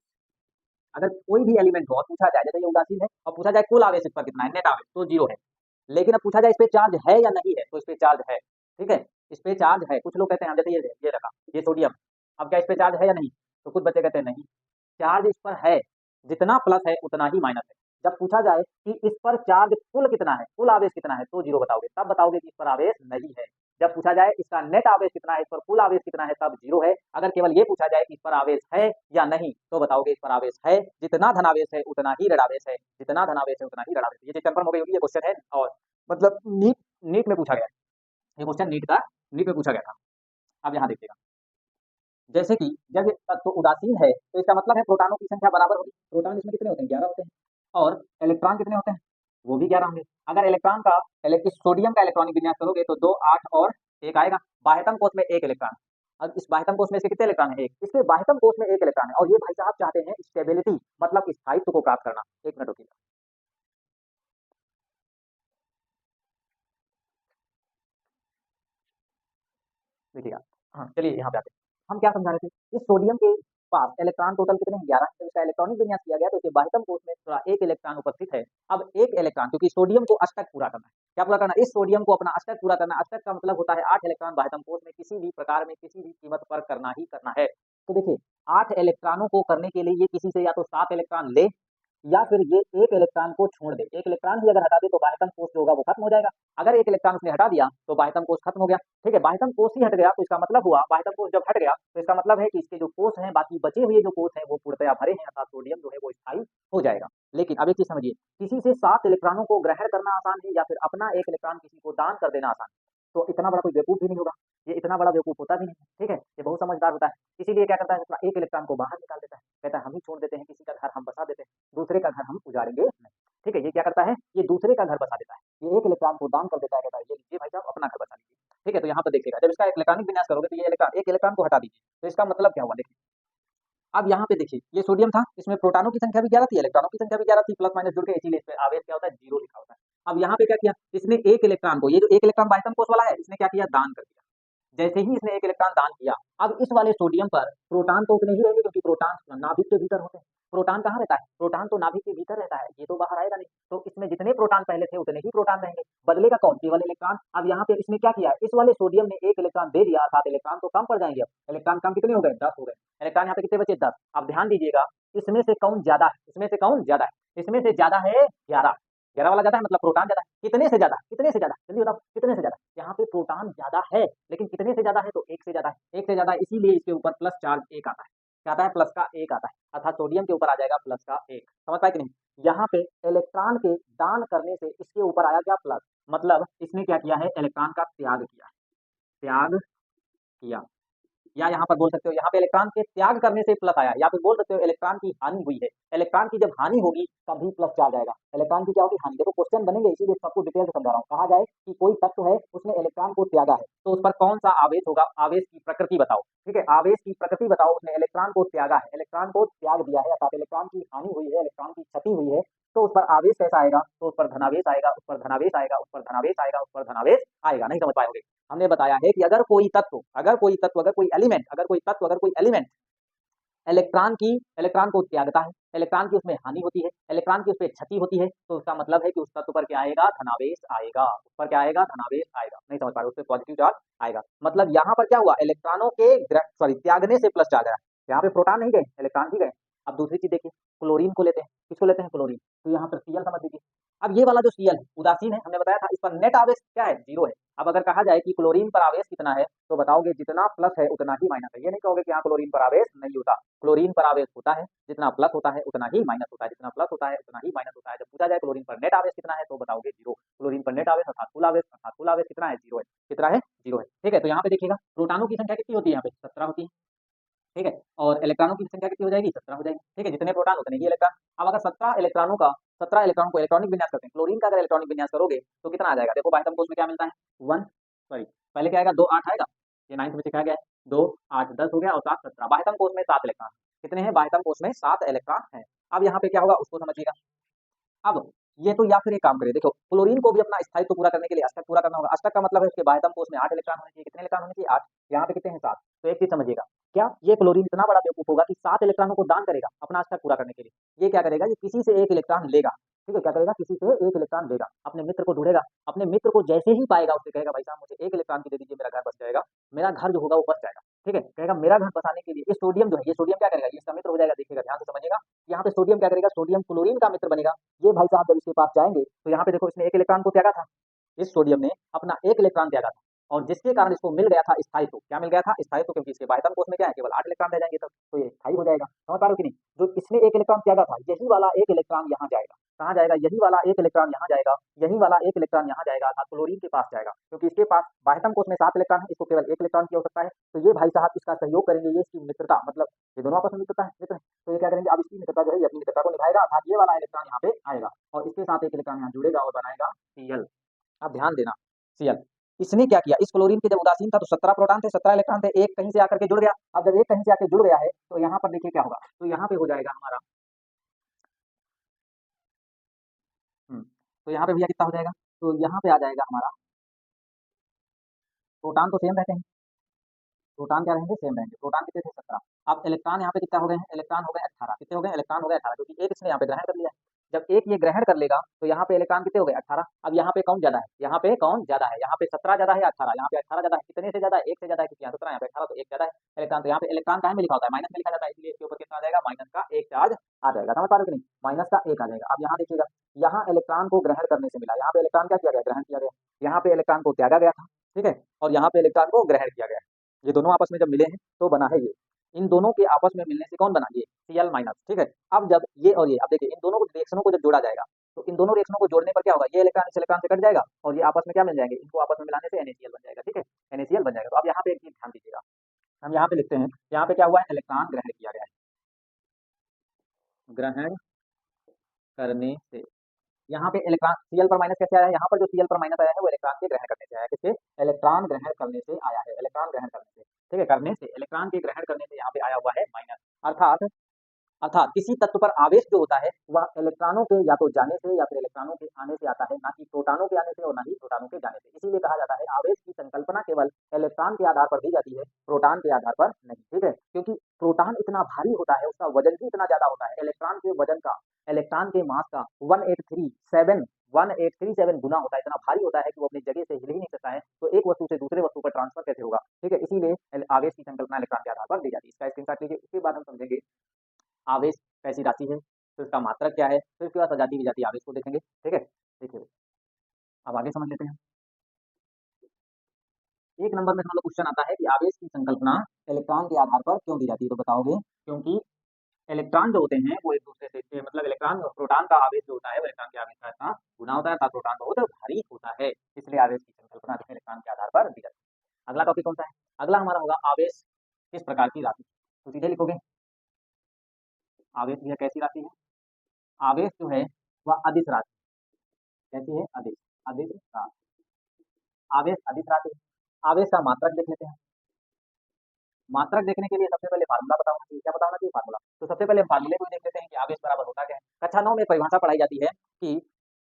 अगर कोई भी एलिमेंट हो और पूछा जाए, जैसे ये उदासीन है और पूछा जाए कुल आवेश इस पर कितना है, नेट आवेश, तो 0 है। लेकिन अब पूछा जाए इस पे चार्ज है या नहीं है, तो इस पे चार्ज है। ठीक है, इस पे चार्ज है। कुछ लोग कहते हैं, जैसे ये रखा, ये सोडियम, अब क्या इस पे चार्ज है या नहीं? तो कुछ बच्चे कहते हैं नहीं, चार्ज इस पर है, जितना प्लस है उतना ही माइनस है। जब पूछा जाए कि इस पर चार्ज कुल कितना है, कुल आवेश कितना है, तो 0 बताओगे, तब बताओगे कि इस पर आवेश नहीं है। जब पूछा जाए इसका नेट आवेश कितना है, इस पर कुल आवेश कितना है, तब 0 है। अगर केवल ये पूछा जाए कि इस पर आवेश है या नहीं, तो बताओगे इस पर आवेश है, जितना धनावेश है उतना ही ऋणावेश है, जितना धनावेश है उतना ही ऋणावेश है। ये चीज कंफर्म हो गई होगी, ये क्वेश्चन है, और मतलब नीट में पूछा गया है। ये क्वेश्चन नीट में पूछा गया था। अब यहाँ देखिएगा, जैसे कि जब ये तत्व उदासीन है तो इसका मतलब है प्रोटॉनों की संख्या बराबर होगी। प्रोटॉन इसमें कितने होते हैं, 11 होते हैं, और इलेक्ट्रॉन कितने होते हैं, वो भी 11 होंगे। अगर इलेक्ट्रॉन का इस सोडियम का इलेक्ट्रॉनिक विन्यास करोगे तो 2, 8 और 1 आएगा। बाह्यतम कोश में 1 इलेक्ट्रॉन। अब इस बाह्यतम कोश में इसके कितने इलेक्ट्रॉन है, 1। इसके बाह्यतम कोश में 1 इलेक्ट्रॉन है, और ये भाई साहब चाहते हैं स्टेबिलिटी, मतलब स्थायित्व को प्राप्त करना। 1 मिनट रुकिए, देखिएगा। हाँ, चलिए यहाँ पे आते हैं। हम क्या समझा रहे थे, इस सोडियम के पास इलेक्ट्रॉन टोटल कितने हैं, 11। जब इसका इलेक्ट्रॉनिक विन्यास किया गया तो इसके बाह्यतम कोश में थोड़ा 1 इलेक्ट्रॉन उपस्थित है। अब 1 इलेक्ट्रॉन, क्योंकि सोडियम को अष्टक पूरा करना है। क्या पूरा करना है? इस सोडियम को अपना अष्टक पूरा करना है। अष्टक का मतलब होता है 8 इलेक्ट्रॉन बाह्यतम कोश में किसी भी प्रकार में किसी भी कीमत पर करना ही करना है। तो देखिए 8 इलेक्ट्रॉनों को करने के लिए ये किसी से या तो 7 इलेक्ट्रॉन ले, या फिर ये एक इलेक्ट्रॉन को छोड़ दे। एक इलेक्ट्रॉन ही अगर हटा दे तो बाह्यतम कोष जो होगा वो खत्म हो जाएगा। अगर एक इलेक्ट्रॉन उसने हटा दिया तो बाह्यतम कोष खत्म हो गया। ठीक है, बाह्यतम कोष ही हट गया तो इसका मतलब हुआ, बाह्यतम कोष जब हट गया तो इसका मतलब है कि इसके जो कोष हैं, बाकी बचे हुए जो कोष हैं वो पूर्णतया भरे हैं, अर्थात सोडियम जो है वो स्थायी हो जाएगा। लेकिन अब एक चीज समझिए, किसी से 7 इलेक्ट्रॉनों को ग्रहण करना आसान है या फिर अपना एक इलेक्ट्रॉन किसी को दान कर देना आसान है? तो इतना बड़ा कोई बेवकूफ भी नहीं होगा, ये इतना बड़ा बेवकूफ होता भी नहीं है। ठीक है, ये बहुत समझदार होता है। इसीलिए क्या करता है, अपना एक इलेक्ट्रॉन को बाहर निकाल देता है, कहता है हम ही छोड़ देते हैं, किसी का घर हम बसा देते हैं, दूसरे का घर हम उजाड़ेंगे नहीं। ठीक है, ये क्या करता है, ये दूसरे का घर बसा देता है, ये एक इलेक्ट्रॉन को दान कर देता है, कहता है ये लीजिए भाई साहब अपना घर बसा लीजिए। ठीक है, तो यहाँ पर देखिएगा जब इसका इलेक्ट्रॉनिक विन्यास करोगे तो ये इलेक्ट्रॉन, एक इलेक्ट्रॉन को हटा दीजिए तो इसका मतलब क्या हुआ देखिए। अब यहाँ पे देखिए ये सोडियम था, इसमें प्रोटॉनों की संख्या भी 11 थी, इलेक्ट्रॉनों की संख्या भी 11 थी, प्लस माइनस जुड़ के, इसीलिए इसमें आवेश क्या होता है, 0 लिखा होता है। अब यहाँ पे क्या किया इसने, एक इलेक्ट्रॉन को, ये जो एक इलेक्ट्रॉन बाह्यतम कोष वाला है, इसने क्या किया, दान कर दिया। जैसे ही इसने एक इलेक्ट्रॉन दान किया, अब इस वाले सोडियम पर प्रोटॉन तो उतने ही रहेंगे क्योंकि प्रोटॉन नाभिक के भीतर होते हैं। प्रोटॉन कहाँ रहता है, प्रोटॉन तो नाभिक के भीतर रहता है, ये तो बाहर आएगा नहीं। तो इसमें जितने प्रोटॉन पहले थे उतने ही प्रोटॉन रहेंगे, बदलेगा कौन, केवल इलेक्ट्रॉन। अब यहाँ पे इसने क्या किया, इस वाले सोडियम ने एक इलेक्ट्रॉन दे दिया, 7 इलेक्ट्रॉन तो कम पड़ जाएंगे। अब इलेक्ट्रॉन कम कितने हो गए, 10 हो गए। इलेक्ट्रॉन यहाँ पे कितने बचे, 10। अब ध्यान दीजिएगा, इसमें से कौन ज्यादा है, इसमें से कौन ज्यादा है, इसमें से ज्यादा है 11। 11 वाला ज्यादा है, मतलब प्रोटॉन ज्यादा है। कितने से ज्यादा, कितने से ज्यादा, जल्दी बताओ कितने से ज्यादा। यहाँ पे प्रोटॉन ज्यादा है, लेकिन कितने से ज्यादा है, तो 1 से ज्यादा है। 1 से ज्यादा है, इसीलिए इसके ऊपर प्लस चार्ज 1 आता है। क्या आता है, प्लस का 1 आता है, अर्थात सोडियम के ऊपर आ जाएगा प्लस का 1। समझ पाए कि नहीं। यहाँ पे इलेक्ट्रॉन के दान करने से इसके ऊपर आया क्या, प्लस, मतलब इसने क्या किया है, इलेक्ट्रॉन का त्याग किया, त्याग किया। या यहाँ पर बोल सकते हो, यहाँ पे इलेक्ट्रॉन के त्याग करने से प्लस आया, या फिर बोल सकते हो इलेक्ट्रॉन की हानि हुई है। इलेक्ट्रॉन की जब हानि होगी तभी प्लस चार्ज आएगा। इलेक्ट्रॉन की क्या होगी, हानि। देखो क्वेश्चन बनेंगे, इसीलिए सबको डिटेल से समझा रहा हूँ। कहा जाए कि कोई तत्व है उसने इलेक्ट्रॉन को त्यागा है, तो उस पर कौन सा आवेश होगा, आवेश की प्रकृति बताओ। ठीक है, आवेश की प्रकृति बताओ, उसने इलेक्ट्रॉन को त्यागा है, इलेक्ट्रॉन को त्याग दिया है, अर्थात इलेक्ट्रॉन की हानि हुई है, इलेक्ट्रॉन की क्षति हुई है, तो उस पर आवेश कैसा आएगा, तो उस पर धनावेश आएगा, उस पर धनावेश आएगा, उस पर धनावेश आएगा, उस पर धनावेश आएगा। नहीं समझ पाओगे। हमने बताया है कि अगर कोई तत्व, अगर कोई तत्व, अगर कोई एलिमेंट, अगर कोई तत्व, अगर कोई एलिमेंट इलेक्ट्रॉन को त्यागता है, इलेक्ट्रॉन की उसमें हानि होती है, इलेक्ट्रॉन की उसमें क्षति होती है, तो उसका मतलब है कि उस तत्व पर क्या आएगा, धनावेश आएगा, उस पर क्या आएगा, धनावेश आएगा। नहीं समझ पा रहे, उस पर पॉजिटिव चार्ज आएगा। मतलब यहाँ पर क्या हुआ, इलेक्ट्रॉनों के त्यागने से प्लस चार्ज आया। यहाँ पे प्रोटॉन नहीं गए, इलेक्ट्रॉन ही गए। अब दूसरी चीज देखिए, क्लोरीन को लेते हैं, किसको लेते हैं, क्लोरीन। तो यहाँ पर सीएल समझ लीजिए। अब ये वाला जो सीएल है उदासीन है, हमने बताया था, इस पर नेट आवेश क्या है, 0 है। अब अगर कहा जाए कि क्लोरीन पर आवेश कितना है, तो बताओगे जितना प्लस है उतना ही माइनस है। ये नहीं कहोगे कि यहाँ क्लोरीन पर आवेश नहीं होता, क्लोरीन पर आवेश होता है, जितना प्लस होता है उतना ही माइनस होता है, जितना प्लस होता है उतना ही माइनस होता है। जब पूछा जाए क्लोरीन पर नेट आवेश कितना है, तो बताओगे 0। क्लोरीन पर नेट आवेश अर्थात कुल आवेश, अर्थात कुल आवेश कितना है, 0 है। कितना है, 0 है। ठीक है, तो यहाँ पे देखिएगा प्रोटॉनों की संख्या कितनी होती है, यहाँ पे 17 होती है। ठीक है, और इलेक्ट्रॉनों की संख्या कितनी हो जाएगी, 17 हो जाएगी। ठीक है, जितने प्रोटॉन उतने ही इलेक्ट्रॉन। अब अगर 17 इलेक्ट्रॉनों को इलेक्ट्रॉनिक विन्यास करते हैं, क्लोरीन का अगर इलेक्ट्रॉनिक विन्यास करोगे तो कितना आ जाएगा, देखो बाह्यतम कोष में क्या मिलता है, 1 सॉरी पहले क्या आएगा, 2 8 आएगा, ये 9th में सिखाया गया है। 2 8 10 हो गया, और 7 17। बाह्यतम कोष में 7 इलेक्ट्रॉन कितने हैं, बाह्यतम कोष में 7 इलेक्ट्रॉन है। अब यहाँ पे क्या होगा उसको समझिएगा। अब ये तो, या फिर एक काम करें, देखो क्लोरीन को भी अपना स्थायित्व पूरा करने के लिए अष्टक पूरा करना होगा। अष्टक का मतलब है उसके बाह्यतम कोष में 8 इलेक्ट्रॉन होने चाहिए। कितने इलेक्ट्रॉन होने चाहिए, 8। यहाँ पे कितने हैं, 7। तो एक चीज समझिएगा, क्या ये क्लोरीन इतना बड़ा बेवकूफ होगा कि 7 इलेक्ट्रॉनों को दान करेगा अपना अष्टक पूरा करने के लिए। ये क्या करेगा, ये किसी से एक इलेक्ट्रॉन लेगा। ठीक है, क्या करेगा, किसी से एक इलेक्ट्रॉन लेगा, अपने मित्र को ढूंढेगा, अपने मित्र को जैसे ही पाएगा उससे कहेगा भाई साहब मुझे एक इलेक्ट्रॉन की दे दीजिए, मेरा घर बस जाएगा, मेरा घर जो होगा वो बस जाएगा। ठीक है, कहेगा मेरा घर बसाने के लिए ये सोडियम जो है, ये सोडियम क्या करेगा, ये इसका मित्र हो जाएगा। देखिएगा ध्यान से समझिएगा, यहाँ पे सोडियम क्या करेगा, सोडियम क्लोरीन का मित्र बनेगा। ये भाई साहब जब इसके पास जाएंगे तो यहाँ पे देखो इसने एक इलेक्ट्रॉन को त्यागा था, इस सोडियम ने अपना एक इलेक्ट्रॉन त्यागा था, और जिसके कारण इसको मिल गया था स्थायित्व। क्या मिल गया था, स्थायित्व, क्योंकि इसके बाह्यतम कोष में क्या है, केवल 8 इलेक्ट्रॉन रह जाएंगे तब, तो ये स्थायी हो जाएगा। समझ पा रहे हो कि नहीं। जो इसने एक इलेक्ट्रॉन त्यागा था, यही वाला एक इलेक्ट्रॉन यहाँ जाएगा, कहाँ जाएगा, यही वाला एक इलेक्ट्रॉन यहाँ जाएगा, यही वाला एक इलेक्ट्रॉन यहाँ जाएगा, अर्थात क्लोरीन के पास जाएगा, क्योंकि इसके पास बाह्यतम कोष में 7 इलेक्ट्रॉन है, इसको केवल एक इलेक्ट्रॉन की आवश्यकता है। तो ये भाई साहब इसका सहयोग करेंगे, ये इसकी मित्रता, मतलब ये दोनों आपस में मित्रता है, मित्र है। तो ये क्या करेंगे, अब इसकी मित्रता जो है, ये अपनी मित्रता को निभाएगा, अर्थात ये वाला इलेक्ट्रॉन यहाँ पे आएगा और इसके साथ एक इलेक्ट्रॉन यहाँ जुड़ेगा और बनाएगा सीएल। अब ध्यान देना, सीएल इसने क्या किया, इस क्लोरीन के जब उदासीन था तो 17 प्रोटॉन थे, 17 इलेक्ट्रॉन थे, एक कहीं से आकर के जुड़ गया। अब जब एक कहीं से आकर जुड़ गया है तो यहाँ पर देखिए क्या होगा, तो यहाँ पे हो जाएगा हमारा, तो यहाँ पे भैया कितना हो जाएगा, तो यहाँ पे आ जाएगा हमारा, प्रोटॉन तो सेम रहते हैं, प्रोटॉन क्या रहेंगे, सेम रहेंगे। प्रोटॉन कितने थे, 17। अब इलेक्ट्रॉन यहाँ पे कितना हो गए हैं, इलेक्ट्रॉन हो गए 18। कितने हो गए, इलेक्ट्रॉन हो गए 18, क्योंकि एक इसने यहाँ पे ग्रहण कर लिया है। जब एक ये ग्रहण कर लेगा तो यहाँ पे इलेक्ट्रॉन कितने हो गए, 18। अब यहाँ पे कौन ज्यादा है, यहाँ पे कौन ज्यादा है, यहाँ पे 17 ज्यादा है, 18 यहाँ पे 18 ज्यादा है। कितने से ज्यादा है, एक से ज्यादा है, क्योंकि यहाँ 17 यहाँ पे 18, तो एक ज्यादा है इलेक्ट्रॉन। तो यहाँ पे इलेक्ट्रॉन कहाँ में लिखा होता है, माइनस में लिखा जाता है, इसलिए इसके ऊपर कितना आ जाएगा, माइनस का एक चार्ज आ जाएगा, समझ पा रहे हो कि नहीं, माइनस का 1 आ जाएगा। अब यहाँ देखिएगा, यहाँ इलेक्ट्रॉन को ग्रहण करने से मिला, यहाँ पे इलेक्ट्रॉन क्या किया गया, ग्रहण किया गया, यहाँ पे इलेक्ट्रॉन को त्यागा गया था, ठीक है, और यहाँ पे इलेक्ट्रॉन को ग्रहण किया गया। ये दोनों आपस में जब मिले हैं तो बना है ये, इन दोनों के आपस में मिलने से कौन बना, ये Cl माइनस, ठीक है। अब जब ये और ये, अब देखिए इन दोनों रिएक्शनों को जब जोड़ा जाएगा तो इन दोनों रिएक्शनों को जोड़ने पर क्या होगा, ये इलेक्ट्रॉन इस इलेक्ट्रॉन से कट जाएगा और ये आपस में क्या मिल जाएंगे, इनको आपस में मिलाने से NaCl बन जाएगा, ठीक है, NaCl बन जाएगा। तो अब यहाँ पे एक चीज ध्यान दीजिएगा, हम यहाँ पे लिखते हैं, यहाँ पे क्या हुआ है, इलेक्ट्रॉन ग्रहण किया गया है, ग्रहण करने से, यहाँ पे इलेक्ट्रॉन Cl पर माइनस कैसे आया है, यहाँ पर जो Cl पर माइनस आया है वो इलेक्ट्रॉन के ग्रहण करने से आया है, किससे, इलेक्ट्रॉन ग्रहण करने से आया है, इलेक्ट्रॉन ग्रहण करने से, ठीक है, करने से, इलेक्ट्रॉन के ग्रहण करने से यहाँ पे आया हुआ है माइनस। अर्थात अर्थात किसी तत्व पर आवेश जो होता है वह इलेक्ट्रॉनों के या तो जाने से या फिर इलेक्ट्रॉनों के आने से आता है, ना कि प्रोटॉनों के आने से और ना ही प्रोटॉनों के जाने से। इसीलिए कहा जाता है आवेश की संकल्पना केवल इलेक्ट्रॉन के आधार पर दी जाती है, प्रोटॉन के आधार पर नहीं, ठीक है, क्योंकि प्रोटॉन इतना भारी होता है, उसका वजन भी इतना ज्यादा होता है, इलेक्ट्रॉन के वजन का, इलेक्ट्रॉन के मास का 1837 गुना होता है, इतना भारी होता है कि वो अपनी जगह से हिल ही नहीं सकता है, तो एक वस्तु से दूसरे वस्तु पर ट्रांसफर कैसे होगा, ठीक है, इसीलिए आवेश की संकल्पना इलेक्ट्रॉन के आधार पर दी जाती है। इसका स्क्रीनशॉट लीजिए, उसके बाद हम समझेंगे आवेश कैसी राशि है, फिर उसका मात्रक क्या है, फिर उसके बाद सजाती विजाती आवेश को देखेंगे, ठीक है। देखिए अब आगे समझ लेते हैं। एक नंबर में हम लोग क्वेश्चन आता है कि आवेश की संकल्पना इलेक्ट्रॉन के आधार पर क्यों दी जाती है, तो बताओगे क्योंकि इलेक्ट्रॉन जो होते हैं वो एक दूसरे से मतलब इलेक्ट्रॉन प्रोटॉन का आवेश जो होता है वो इलेक्ट्रॉन के आवेश का इतना गुना होता है, अर्थात प्रोटॉन बहुत भारी होता है, इसलिए आवेश की संकल्पना इलेक्ट्रॉन के आधार पर दी जाती है। अगला टॉपिक कौन सा है, अगला हमारा होगा आवेश किस प्रकार की राशि, तो सीधे लिखोगे आवेश यह कैसी राशि है, आवेश जो है वह अदिश राशि, कैसी है, अदिश, अदिश राशि, आवेश अदिश राशि। आवेश का मात्रक देख लेते हैं, मात्रक देखने के लिए सबसे पहले फार्मूला पता होना चाहिए, क्या पता होना चाहिए, फार्मूला। तो सबसे पहले हम फार्मूले को देख लेते हैं कि आवेश बराबर होता क्या है। कक्षा 9 में परिभाषा पढ़ाई जाती है कि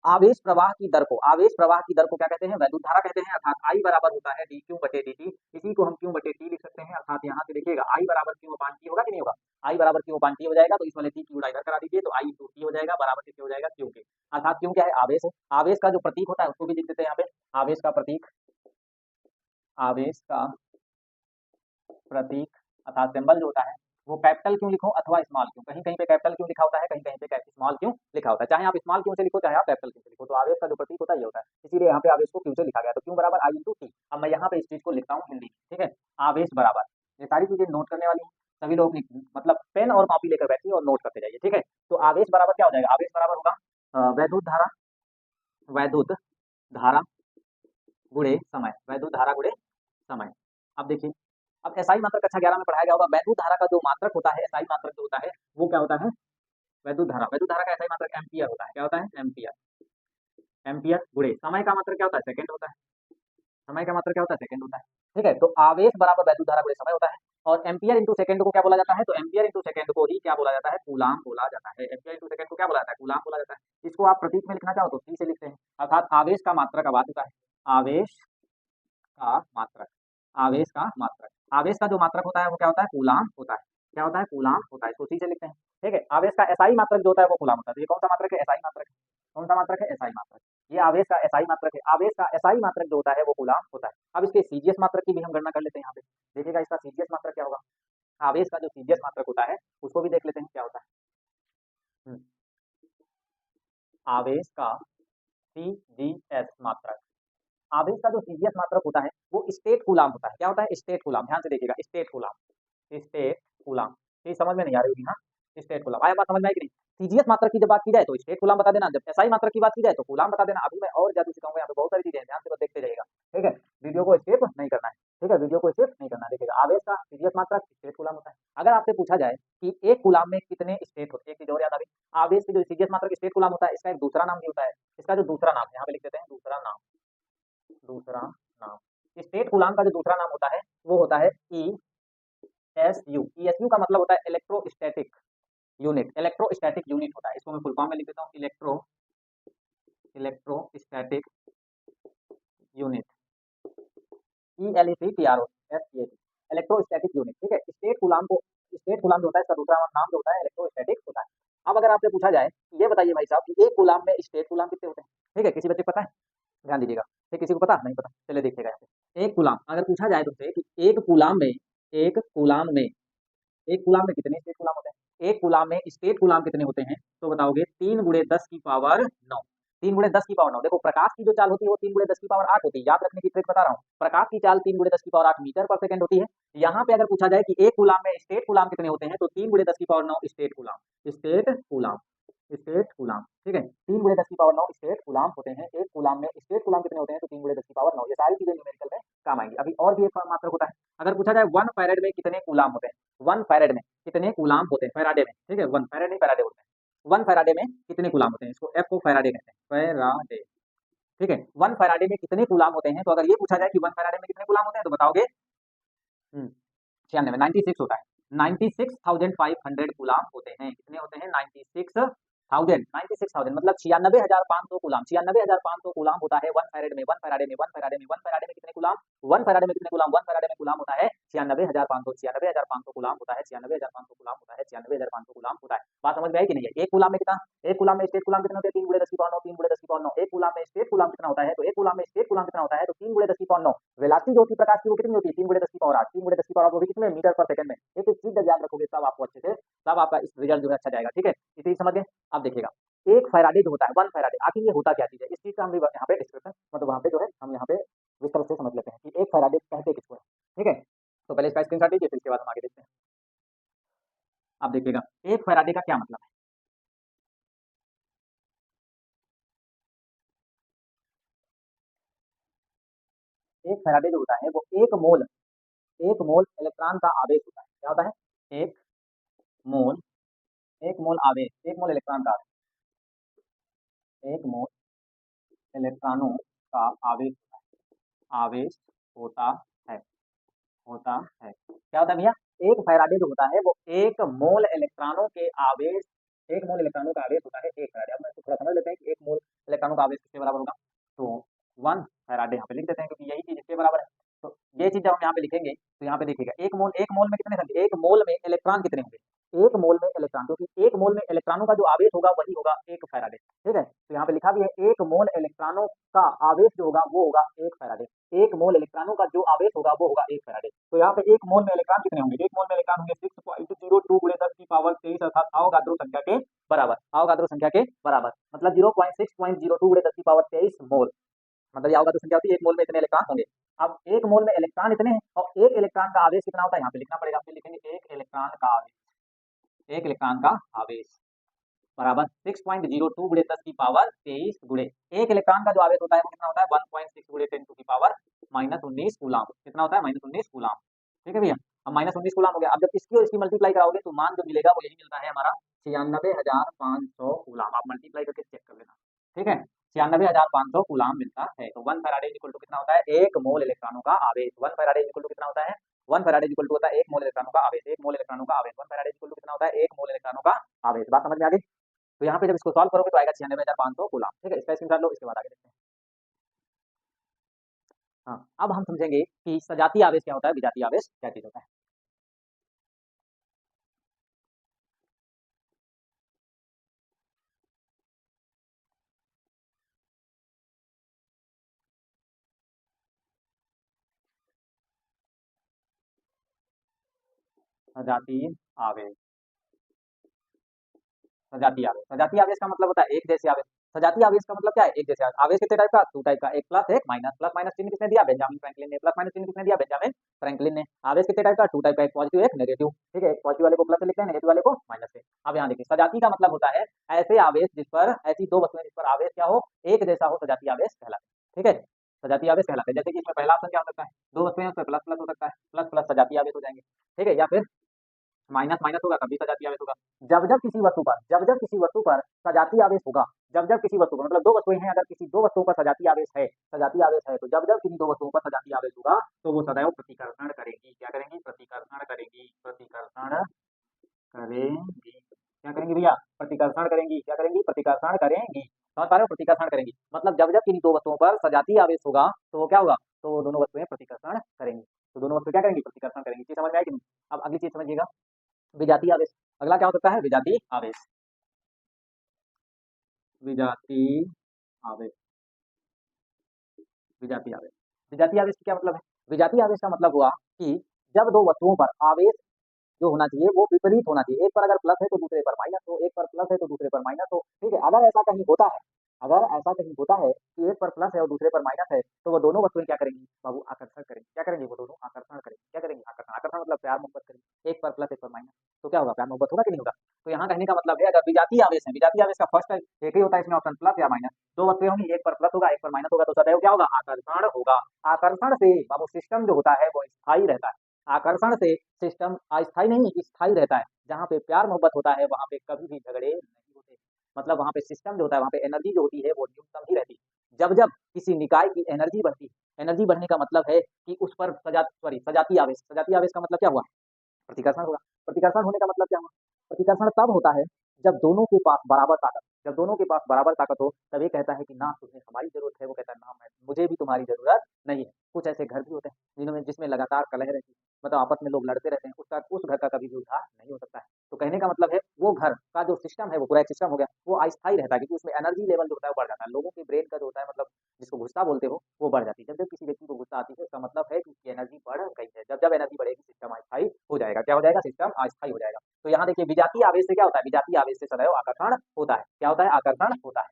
आवेश प्रवाह की दर को, आवेश प्रवाह की दर को क्या कहते हैं, वैद्युत धारा कहते हैं, अर्थात I बराबर होता है dq बटे dt, इसी को हम q बटे t लिख सकते हैं, अर्थात यहाँ से देखिएगा I बराबर q अपान t होगा कि नहीं होगा, I बराबर q अपान t हो जाएगा, तो इस वाले t q इधर करा दीजिए, तो I इंटू t हो जाएगा, बराबर किसके हो जाएगा, q के, अर्थात q क्या है, आवेश है। आवेश का जो प्रतीक होता है उसको भी लिख देते हैं यहाँ पे, आवेश का प्रतीक, आवेश का प्रतीक अर्थात सिंबल जो होता है वो कैपिटल क्यों लिखो अथवा स्मॉल क्यों, कहीं कहीं पे कैपिटल क्यों लिखा होता है, कहीं कहीं पे स्मॉल क्यों लिखा होता है, चाहे आप स्मॉल क्यों से लिखो चाहे आप कैपिटल क्यों से लिखो, तो आवेश का जो प्रतीक होता है ये होता है, इसीलिए यहाँ पे आवेश को क्यों से लिखा गया, तो क्यों बराबर I इंटू टी। अब मैं यहाँ पे इस चीज को लिखता हूँ हिंदी, ठीक है, आवेश बराबर, ये सारी चीजें नोट करने वाली है, सभी लोग मतलब पेन और कॉपी लेकर बैठिए और नोट करते जाइए, ठीक है। तो आवेश बराबर क्या हो जाएगा, आवेश बराबर होगा वैद्युत धारा, वैद्युत धारा गुणे समय, वैद्युत धारा गुणे समय। अब देखिए, अब एसआई मात्रक कक्षा 11 में पढ़ाया गया होगा, वैद्युत धारा का जो मात्रक होता है, एसआई मात्रक जो होता है वो क्या होता है, वैद्युत धारा, वैद्युत धारा का एसआई मात्रक एम्पियर होता है, क्या होता है, एम्पियर, एम्पियर गुणे समय का मात्रक क्या होता है, सेकंड होता है, समय का मात्रक क्या होता है, सेकंड होता है, ठीक है। तो आवेश बराबर वैद्युत धारा गुणे समय होता है, और एम्पियर इंटू सेकंड को क्या बोला जाता है, तो एम्पियर इंटू सेकंड को ही क्या बोला जाता है, कूलाम बोला जाता है, एम्पियर इंटू सेकंड को क्या बोला जाता है, कूलाम बोला जाता है। इसको आप प्रतीक में लिखना चाहो तो सी से लिखते हैं, अर्थात आवेश का मात्रक अब आ चुका है, आवेश का मात्रक, आवेश का मात्रक, आवेश का जो मात्रक होता है वो क्या होता है, कूलाम होता है, क्या होता है, कूलाम होता है, इसको सी से लिखते हैं, ठीक है। आवेश का एसआई मात्रक जो होता है वो कूलाम होता है, तो ये कौन सा मात्रक है, एसआई मात्रक है, कौन सा मात्रक है, एसआई मात्रक, ये आवेश का एसआई मात्रक है। आवेश का एसआई मात्रक जो होता है वो कूलाम होता है। अब इसके सीजीएस मात्रक की भी हम गणना कर लेते हैं, यहाँ पे देखिएगा इसका सीजीएस मात्रक क्या होगा, आवेश का जो सीजीएस मात्रक होता है उसको भी देख लेते हैं क्या होता है, आवेश का सीजीएस मात्रक, आवेश का जो सीजीएस मात्रक होता है वो स्टेट कूलाम होता है, क्या होता है, स्टेट कूलाम, ध्यान से देखिएगा, स्टेट कूलाम, स्टेट कूलाम, ये समझ में नहीं आ रही होगी, हाँ स्टेट कूलाम, आया बात समझ में आई कि नहीं। सीजीएस मात्रक की जब बात की जाए तो स्टेट कूलाम बता देना, जब एसआई मात्रक की बात की जाए तो कूलाम बता देना। अभी मैं और जादू सिखाऊंगा, यहाँ पे बहुत सारी चीजें हैं, ध्यान से बस देखते जाइएगा, ठीक है, वीडियो को स्किप नहीं करना है, ठीक है, वीडियो को स्किप नहीं करना है। देखिएगा आवेश का सीजीएस मात्रक स्टेट कूलाम होता है। अगर आपसे पूछा जाए कि एक कूलाम में कितने स्टेट होते हैं, एक चीज और याद आ गई, आवेश की जो सीजीएस मात्रक स्टेट कूलाम होता है इसका एक दूसरा नाम भी होता है, इसका जो दूसरा नाम यहाँ पे लिख देते हैं, दूसरा नाम, दूसरा नाम, स्टेट कूलाम का जो दूसरा नाम होता है वो होता है ESU, ESU का मतलब होता है इलेक्ट्रोस्टैटिक यूनिट, इलेक्ट्रोस्टैटिक यूनिट होता है, इसको मैं फुल फॉर्म में लिख देता हूँ, electrostatic unit, ELECTROSTAT, electrostatic unit, ठीक है। स्टेट कूलाम को, स्टेट कूलाम जो होता है इसका दूसरा नाम जो होता है इलेक्ट्रोस्टैटिक होता है। अब अगर आपसे पूछा जाए ये बताइए भाई साहब कि एक कूलाम में स्टेट कूलाम कितने होते हैं, ठीक है, किसी बच्चे को पता है, ध्यान दीजिएगा, ठीक, किसी को पता नहीं पता, चलिए देखिएगा यहाँ पे, एक कूलाम अगर पूछा जाए तुमसे कि एक कूलाम में, एक कूलाम में, एक कूलाम में कितने स्टेट कूलाम होते हैं, एक कूलाम में स्टेट कूलाम कितने होते हैं, तो बताओगे 3 गुणे 10 की पावर 9। 3 गुणे 10 की पावर 9। देखो प्रकाश की जो चाल होती है वो 3 गुणे 10 की पावर 8 होती है। याद रखने की ट्रिक बता रहा हूँ। प्रकाश की चाल 3 गुणे 10 की पावर 8 मीटर पर सेकंड होती है। यहाँ पे अगर पूछा जाए कि एक कूलाम में स्टेट कूलाम कितने होते हैं, तो 3 गुणे 10 की power 9 state coulomb. State coulomb, state coulomb, ठीक है। 3 गुणे 10 की पावर 9 स्टेट कूलाम होते हैं। एक कूलाम में स्टेट कूलाम कितने होते हैं, तो 3 गुणे 10 की पावर 9। ये सारी चीजें न्यूमेरिकल में काम आएंगी। अभी और भी एक मात्रक होता है। अगर पूछा जाए 1 फैरेड में कितने कूलाम होते हैं, 1 फैरेड में कितने कूलाम होते हैं, फैराडे में, ठीक है। 1 फैरेड नहीं, फैराडे होते हैं। 1 फैराडे में कितने कूलाम होते हैं, इसको एफ को फैराडे कहते हैं, फैराडे, ठीक है। 1 फैराडे में कितने कूलाम होते हैं, तो अगर ये पूछा जाए कि 1 फैराडे में कितने कूलाम होते हैं, तो बताओगे 96, 96 होता है। 96,500 कूलाम होते हैं। कितने होते हैं, 96,000 मतलब 96,500 कूलाम। 96,500 कूलाम होता है 1 फैराड में। 1 फैराडे में 1 फैराडे में 1 फैराडे में कितने कूलाम, 1 फैराडे में कितने कूलाम, 1 फैराडे में कूलाम होता है 96,500। 96,500 कूलाम होता है, 96,500 कूलाम होता है, 96,500 कूलाम होता है। बात समझ में आई कि नहीं है। एक कूलाम में कितना, एक कूलाम में स्टेट कूलाम कितने होते हैं, 3 गुणे 10 की पावर 9, 3 गुणे 10 की पावर 9। एक कूलाम में स्टेट कूलाम कितना होता है, तो एक कूलाम में स्टेट कूलाम कितना होता है, तो 3 गुणे 10 की पावर 9। वेलोसिटी जो होती है प्रकाश की वो कितनी होती है, 3 गुणे 10 की पावर 8। 3 गुणे 10 की पावर 8 वो भी कितने, मीटर पर सेकंड में। एक एक चीज याद रखोगे तब आपको अच्छे से, तब आपका इस रिजल्ट जो है अच्छा जाएगा, ठीक है। इसी समझ गए। अब देखिएगा एक फैराडे जो होता है, 1 फैराडे, आखिर ये होता क्या चीज है, इस चीज का हम भी यहाँ पे डिस्क्रिप्शन, मतलब वहाँ पे जो है हम यहाँ पे विस्तार से समझ लेते हैं कि एक फैराडे कहते किसको है, ठीक है। तो पहले इसका स्क्रीनशॉट लीजिए, फिर इसके बाद हम आगे देखते हैं। अब देखिएगा एक फैराडे का क्या मतलब है। एक फैराडे जो होता है वो एक मोल इलेक्ट्रॉन का आवेश होता है। क्या होता है, मोल एक मोल आवेश, एक मोल इलेक्ट्रॉन का, एक मोल इलेक्ट्रॉनों का आवेश, आवेश होता है, होता है। क्या होता है भैया, एक फैराडे जो होता है वो एक मोल इलेक्ट्रॉनों के आवेश, एक मोल इलेक्ट्रॉनों का आवेश होता है एक फैराडे। अब मैं इसको थोड़ा समझ लेते हैं कि एक मोल इलेक्ट्रॉनों का आवेश किसके बराबर होगा। तो 1 फैराडे यहाँ पे लिख देते हैं क्योंकि यही चीज इसके बराबर है। तो ये चीज जब हम यहाँ पे लिखेंगे तो यहाँ पे देखिएगा एक मोल में कितने होंगे, एक मोल में इलेक्ट्रॉन कितने होंगे, एक मोल में इलेक्ट्रॉन, क्योंकि एक मोल में इलेक्ट्रॉनों का जो आवेश होगा वही होगा एक फैराडे, ठीक है। तो यहाँ पे लिखा भी है एक मोल इलेक्ट्रॉनों का आवेश जो होगा वो होगा एक फैराडे। एक मोल इलेक्ट्रॉनों का जो आवेश होगा वो होगा एक फैराडे। तो यहाँ पे एक मोल में इलेक्ट्रॉन कितने होंगे, एक मोल में इलेक्ट्रॉन होंगे 6.02 × 10 की पावर 23 अर्थात अवोगाद्रो संख्या के बराबर, अवोगाद्रो संख्या के बराबर, मतलब 0.6.02 × 10 की पावर 23 मोल, मतलब ये अवोगाद्रो संख्या होती है, एक मोल में इतने इलेक्ट्रॉन होंगे। अब एक मोल में इलेक्ट्रॉन इतने हैं और एक इलेक्ट्रॉन का आवेश कितना होता है, यहाँ पे लिखना पड़ेगा, फिर लिखेंगे एक इलेक्ट्रॉन का आवेश, एक इलेक्ट्रॉन का आवेश बराबर 6.02 × 10 की पावर 23 गुणे एक इलेक्ट्रॉन का जो आवेश होता है वो कितना होता है 1.6 × 10 की पावर -19 कूलाम। कितना होता है, -19 कूलाम, ठीक है भैया। अब -19 कूलाम हो गया। अब जब इसकी और इसकी मल्टीप्लाई कराओगे तो मान जो मिलेगा वो यही मिलता है हमारा 96,500 कूलाम। आप मल्टीप्लाई करके चेक कर लेना, ठीक है। 96,500 कूलाम मिलता है। तो 1 फैराडे इक्वल टू कितना होता है, एक मोल इलेक्ट्रॉनों का आवेश। 1 फैराडे इक्वल टू कितना होता है, 1 फैराडे इक्वल टू होता है एक मोल इलेक्ट्रॉनों का आवेश, एक मोल इलेक्ट्रॉनों का आवेश। 1 फैराडे इक्वल टू कितना होता है, एक मोल इलेक्ट्रॉनों का आवेश। बात समझ में आ गई। तो यहाँ पे जब इसको सॉल्व करोगे तो आएगा 96,500 कूलाम, ठीक है। इसका स्क्रीनशॉट लो, इसके बाद आगे देखते हैं। हाँ, अब हम समझेंगे कि सजातीय आवेश क्या होता है, विजातीय आवेश क्या चीज होता है। सजातीय आवेश, सजातीय आवेश, सजातीय आवेश का मतलब होता है एक जैसे आवेश। सजातीय आवेश का मतलब क्या है, एक जैसे आवेश। आवेश कितने टाइप का, 2 टाइप का, एक प्लस एक माइनस। प्लस माइनस चिन्ह किसने दिया, बेंजामिन फ्रैंकलिन ने। प्लस माइनस चिन्ह किसने दिया, बेंजामिन फ्रैंकलिन ने। आवेश कितने टाइप का, 2 टाइप का, एक पॉजिटिव एक नेगेटिव, ठीक है। एक पॉजिटिव वाले को प्लस से लिखते हैं, नेगेटिव वाले को माइनस से। अब यहाँ देखिए सजातीय का मतलब होता है ऐसे आवेश जिस पर, ऐसी दो वस्तुएं जिस पर आवेश क्या हो, एक जैसा हो, सजातीय आवेश कहलाते हैं, ठीक है। सजातीय आवेश कहलाते हैं। जैसे कि इसमें पहला ऑप्शन क्या हो सकता है, दो वस्तुएं उस पर प्लस प्लस हो सकता है, प्लस प्लस सजातीय आवेश हो जाएंगे, ठीक है। या फिर माइनस माइनस होगा तब भी सजातीय आवेश होगा। जब जब किसी वस्तु पर सजातीय आवेश होगा, जब जब किसी वस्तु पर, मतलब दो वस्तुएं हैं, अगर किसी दो वस्तुओं पर सजातीय आवेश है, सजातीय आवेश है, तो जब जब किसी दो वस्तुओं पर सजातीय आवेश होगा तो वो सदैव प्रतिकर्षण करेंगी। क्या करेंगी, प्रतिकर्षण करेंगी, प्रतिकर्षण करेंगी। क्या करेंगी भैया, प्रतिकर्षण करेंगी। क्या करेंगी, प्रतिकर्षण करेंगी। समझ पा रहे हो, प्रतिकर्षण करेंगी मतलब जब जब किसी दो वस्तुओं पर सजातीय आवेश होगा तो वो क्या होगा, तो वो दोनों वस्तुएं प्रतिकर्षण करेंगी। तो दोनों वस्तुएं क्या करेंगी, प्रतिकर्षण करेंगी। चीज समझ में आई कि नहीं। अब अगली चीज समझिएगा, विजातीय आवेश। अगला क्या हो सकता है, विजातीय आवेश, विजातीय आवेश, विजातीय आवेश। विजातीय आवेश का क्या मतलब है, विजातीय आवेश का मतलब हुआ कि जब दो वस्तुओं पर आवेश जो होना चाहिए वो विपरीत होना चाहिए। एक पर अगर प्लस है तो दूसरे पर माइनस हो, एक पर प्लस है तो दूसरे पर माइनस हो, ठीक है। अगर ऐसा कहीं होता है, अगर ऐसा कहीं होता है कि एक पर प्लस है और दूसरे पर माइनस है, तो वो दोनों वस्तुएं क्या करेंगी बाबू, आकर्षण करेंगी। क्या करेंगी वो दोनों, आकर्षण करेंगी। क्या करेंगी, आकर्षण। आकर्षण मतलब प्यार मोहब्बत करेंगी। एक पर प्लस एक पर माइनस, तो क्या होगा, प्यार मोहब्बत होगा कि नहीं होगा। तो यहाँ कहने का मतलब है, अगर विजातीय आवेश है, विजातीय आवेश का फर्स्ट एक ही होता है इसमें ऑप्शन, प्लस या माइनस। दो वस्तुएं होंगी, एक पर प्लस होगा एक पर माइनस होगा, तो सदैव क्या होगा, आकर्षण होगा। आकर्षण से बाबू सिस्टम जो होता है वो स्थायी रहता है। आकर्षण से सिस्टम अस्थायी नहीं स्थायी रहता है। जहाँ पे प्यार मोहब्बत होता है वहां पे कभी भी झगड़े नहीं होते। मतलब वहां पे सिस्टम जो होता है, वहां पे एनर्जी जो होती है वो न्यूनतम ही रहती है। जब जब किसी निकाय की एनर्जी बढ़ती है, एनर्जी बढ़ने का मतलब है कि उस पर सजातीय आवेश, सजातीय आवेश का मतलब क्या हुआ, प्रतिकर्षण होगा। प्रतिकर्षण होने का मतलब क्या हुआ, प्रतिकर्षण तब होता है जब दोनों के पास बराबर ताकत, जब दोनों के पास बराबर ताकत हो, तब ये कहता है कि ना तुम्हें हमारी जरूरत है, वो कहता है ना मैं मुझे भी तुम्हारी जरूरत नहीं है। कुछ ऐसे घर भी होते हैं जिनमें जिसमें लगातार कलह रहती है, मतलब आपस में लोग लड़ते रहते हैं, उसका उस घर का कभी भी उद्धार नहीं हो सकता है। तो कहने का मतलब है वो घर का जो सिस्टम है वो पूरा एक सिस्टम हो गया, वो अस्थायी रहता है, क्योंकि उसमें एनर्जी लेवल जो होता है वो बढ़ जाता है। लोगों के ब्रेन का जो होता है, मतलब जिसको गुस्सा बोलते हो, वो बढ़ जाती है। जब जब किसी व्यक्ति को गुस्सा आती है, इसका मतलब है कि उसकी एनर्जी बढ़ गई है। जब जब एनर्जी बढ़ेगी सिस्टम अस्थायी हो जाएगा। क्या हो जाएगा, सिस्टम अस्थायी हो जाएगा। तो यहाँ देखिए विजातीय आवेश से क्या होता है, विजातीय आवेश से सदैव आकर्षण होता है। क्या होता है, आकर्षण होता है,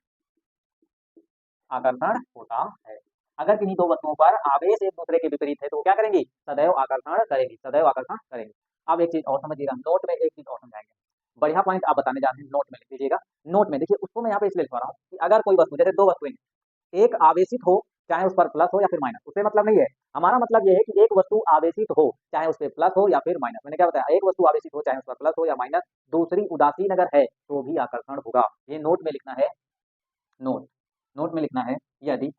आकर्षण होता है। अगर किन्हीं दो वस्तुओं पर आवेश एक दूसरे के विपरीत है तो वो क्या करेंगी, सदैव आकर्षण करेगी, सदैव आकर्षण करेंगी। अब एक चीज और समझिएगा, नोट में एक चीज और समझाएंगे, बढ़िया पॉइंट आप बताने जा रहे हैं, नोट में लिख लीजिएगा। नोट में देखिए, उसको मैं यहाँ पे इसलिए लिखवा रहा हूँ कि अगर कोई वस्तु, जैसे दो वस्तुएं, एक आवेशित हो, चाहे उस पर प्लस हो या फिर माइनस, उससे मतलब नहीं है। हमारा मतलब ये है कि एक वस्तु आवेशित हो, चाहे उस पर प्लस हो या फिर माइनस। मैंने क्या बताया, एक वस्तु आवेशित हो चाहे उस पर प्लस हो या माइनस, दूसरी उदासीन अगर है तो भी आकर्षण होगा। ये नोट में लिखना है, नोट, नोट में लिखना है। यदि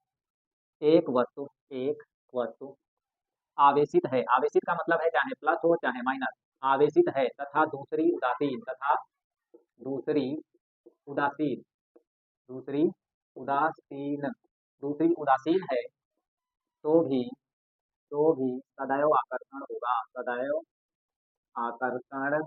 एक वस्तु आवेशित है, आवेशित का मतलब है चाहे प्लस हो चाहे माइनस, आवेशित है तथा दूसरी उदासीन, तथा दूसरी उदासीन, दूसरी उदासीन, दूसरी उदासीन है, तो भी, तो भी सदैव आकर्षण होगा, सदैव आकर्षण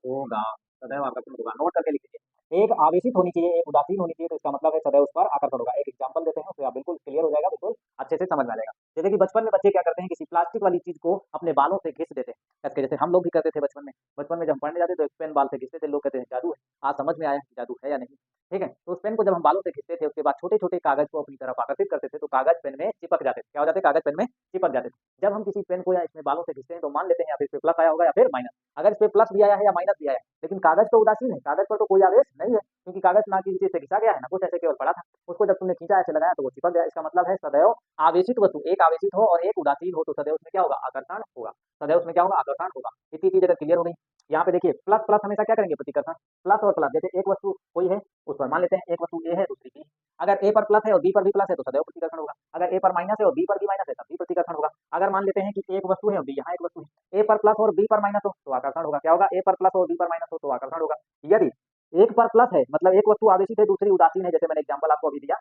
होगा, सदैव आकर्षण होगा। नोट करके लिख लीजिए, एक आवेशित होनी चाहिए एक उदासीन होनी चाहिए, तो इसका मतलब है सदैव उस पर आकर्षण होगा। एक एग्जांपल देते हैं, उससे आप बिल्कुल क्लियर हो जाएगा, बिल्कुल अच्छे से समझ में आ जाएगा। जैसे कि बचपन में बच्चे क्या करते हैं, किसी प्लास्टिक वाली चीज को अपने बालों से घिस देते हैं, कसके, जैसे हम लोग भी करते थे बचपन में। बचपन में जब हम पढ़ने जाते तो एक पेन बाल से घिसते थे, लोग कहते हैं जादू है। आज समझ में आया कि जादू है या नहीं, ठीक है। तो उस पेन को जब हम बालों से घिसते थे, उसके बाद छोटे छोटे कागज को अपनी तरफ आकर्षित करते थे, तो कागज पेन में चिपक जाते थे। क्या हो जाते, कागज पेन में चिपक जाते थे। जब हम किसी पेन को या इसमें बालों से घिसते हैं, तो मान लेते हैं या फिर इस पे प्लस आया होगा या फिर माइनस। अगर इस पे प्लस भी आया है या माइनस भी आया है, लेकिन कागज तो उदासीन है, कागज पर तो कोई आवेश नहीं है, क्योंकि कागज ना किसी से घिसा गया है ना कुछ, ऐसे केवल पड़ा था। उसको जब तुमने खींचा, ऐसे लगाया, तो वो चिपक गया। इसका मतलब है सदैव आवेशित वस्तु, एक आवेशित हो और एक उदासीन हो, तो सदैव उसमें क्या होगा, आकर्षण होगा। सदैव उसमें क्या होगा, आकर्षण होगा। इतनी चीज अगर क्लियर हो गई, यहाँ पे देखिए प्लस प्लस हमेशा क्या करेंगे, प्रतिकर्षण। प्लस और प्लस, जैसे एक वस्तु कोई है, उस पर मान लेते हैं एक वस्तु ए है दूसरी बी, अगर ए पर प्लस है और बी पर भी प्लस है तो सदैव प्रतिकर्षण होगा। अगर ए पर माइनस है और बी पर भी माइनस है तब भी प्रतिकर्षण होगा। अगर मान लेते हैं कि एक वस्तु है और बी, यहाँ एक वस्तु है, ए पर प्लस और बी पर माइनस हो तो आकर्षण होगा। क्या होगा, ए पर प्लस और बी पर माइनस हो तो आकर्षण होगा। यदि एक पर प्लस है, मतलब एक वस्तु आवेशित है दूसरी उदासीन है, जैसे मैंने एग्जांपल आपको अभी दिया,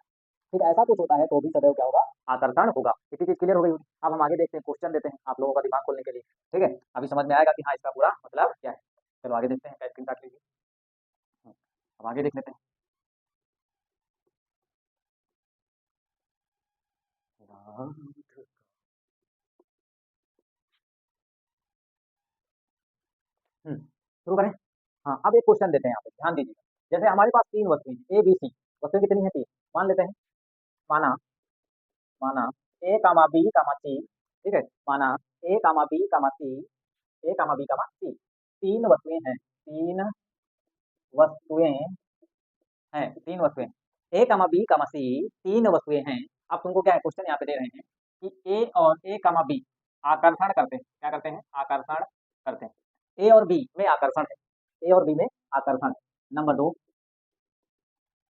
ठीक ऐसा कुछ होता है, तो भी सदैव क्या होगा, आकर्षण होगा। इतनी चीज क्लियर हो गई होगी। अब हम आगे देखते हैं, क्वेश्चन देते हैं आप लोगों का दिमाग खोलने के लिए, ठीक है। अभी समझ में आएगा कि हाँ इसका पूरा मतलब क्या है। चलो आगे देखते हैं, स्क्रीन काट लीजिए। अब आगे देख लेते हैं। शुरू करें। हाँ, अब एक क्वेश्चन देते हैं यहाँ पे, ध्यान दीजिएगा। जैसे हमारे पास तीन वस्तुएं हैं, ए बी सी। वस्तुएं कितनी है, तीन। मान लेते हैं, माना, माना ए कामा बी कामा सी, ठीक है। माना ए कामा बी कामा सी, ए कामा बी कामा सी, तीन वस्तुएं हैं, तीन वस्तुएं हैं, तीन वस्तुएं, ए कामा बी कामा सी, तीन वस्तुएं हैं। अब तुमको क्या है, क्वेश्चन यहाँ पे दे रहे हैं कि ए और ए कामा बी आकर्षण करते हैं। क्या करते हैं, आकर्षण करते हैं। ए और बी में आकर्षण है, ए और बी में आकर्षण है। नंबर दो,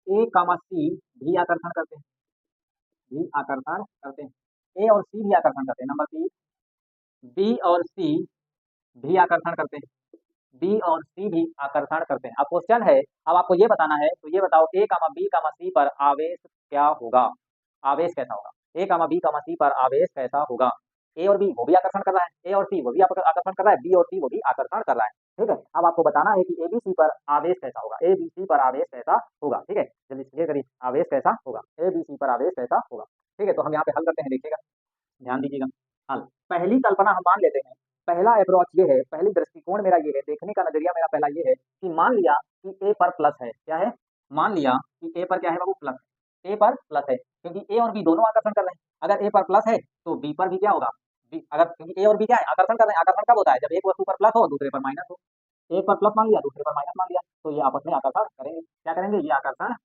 ए कामा सी भी आकर्षण करते हैं, भी आकर्षण करते हैं। ए और सी भी आकर्षण करते हैं। नंबर तीन, बी और सी भी आकर्षण करते हैं, बी और सी भी आकर्षण करते हैं। अब क्वेश्चन है, अब आपको ये बताना है, तो ये बताओ ए कामा बी कामा सी पर आवेश क्या होगा, आवेश कैसा होगा। ए कामा बी कामा सी पर आवेश कैसा होगा। ए और बी वो भी आकर्षण कर रहा है, ए और सी वो भी आकर्षण कर रहा है, बी और सी वो भी आकर्षण कर रहा है, ठीक है। अब आपको बताना है कि ए बी सी पर आवेश कैसा होगा, ए बी सी पर आवेश कैसा होगा, ठीक है। जल्दी क्लियर करिए, आवेश कैसा होगा, ए बी सी पर आवेश कैसा होगा, ठीक है। तो हम यहाँ पे हल करते हैं, देखिएगा, ध्यान दीजिएगा। हल, पहली कल्पना हम मान लेते हैं, पहला अप्रोच ये है, पहली दृष्टिकोण मेरा ये है, देखने का नजरिया मेरा पहला ये है कि मान लिया कि ए पर प्लस है, क्या है, मान लिया कि ए पर क्या है बाबू, प्लस, ए पर प्लस है, क्योंकि ए और बी दोनों आकर्षण कर रहे हैं। अगर ए पर प्लस है तो बी पर भी क्या होगा, बी, अगर क्योंकि ए और बी क्या है, आकर्षण कर रहे हैं। आकर्षण कब होता है, जब एक वस्तु पर प्लस हो दूसरे पर माइनस हो। एक पर प्लस मान लिया, दूसरे पर माइनस मान लिया, तो ये आपस में आकर्षण करेंगे। क्या करेंगे, ये आकर्षण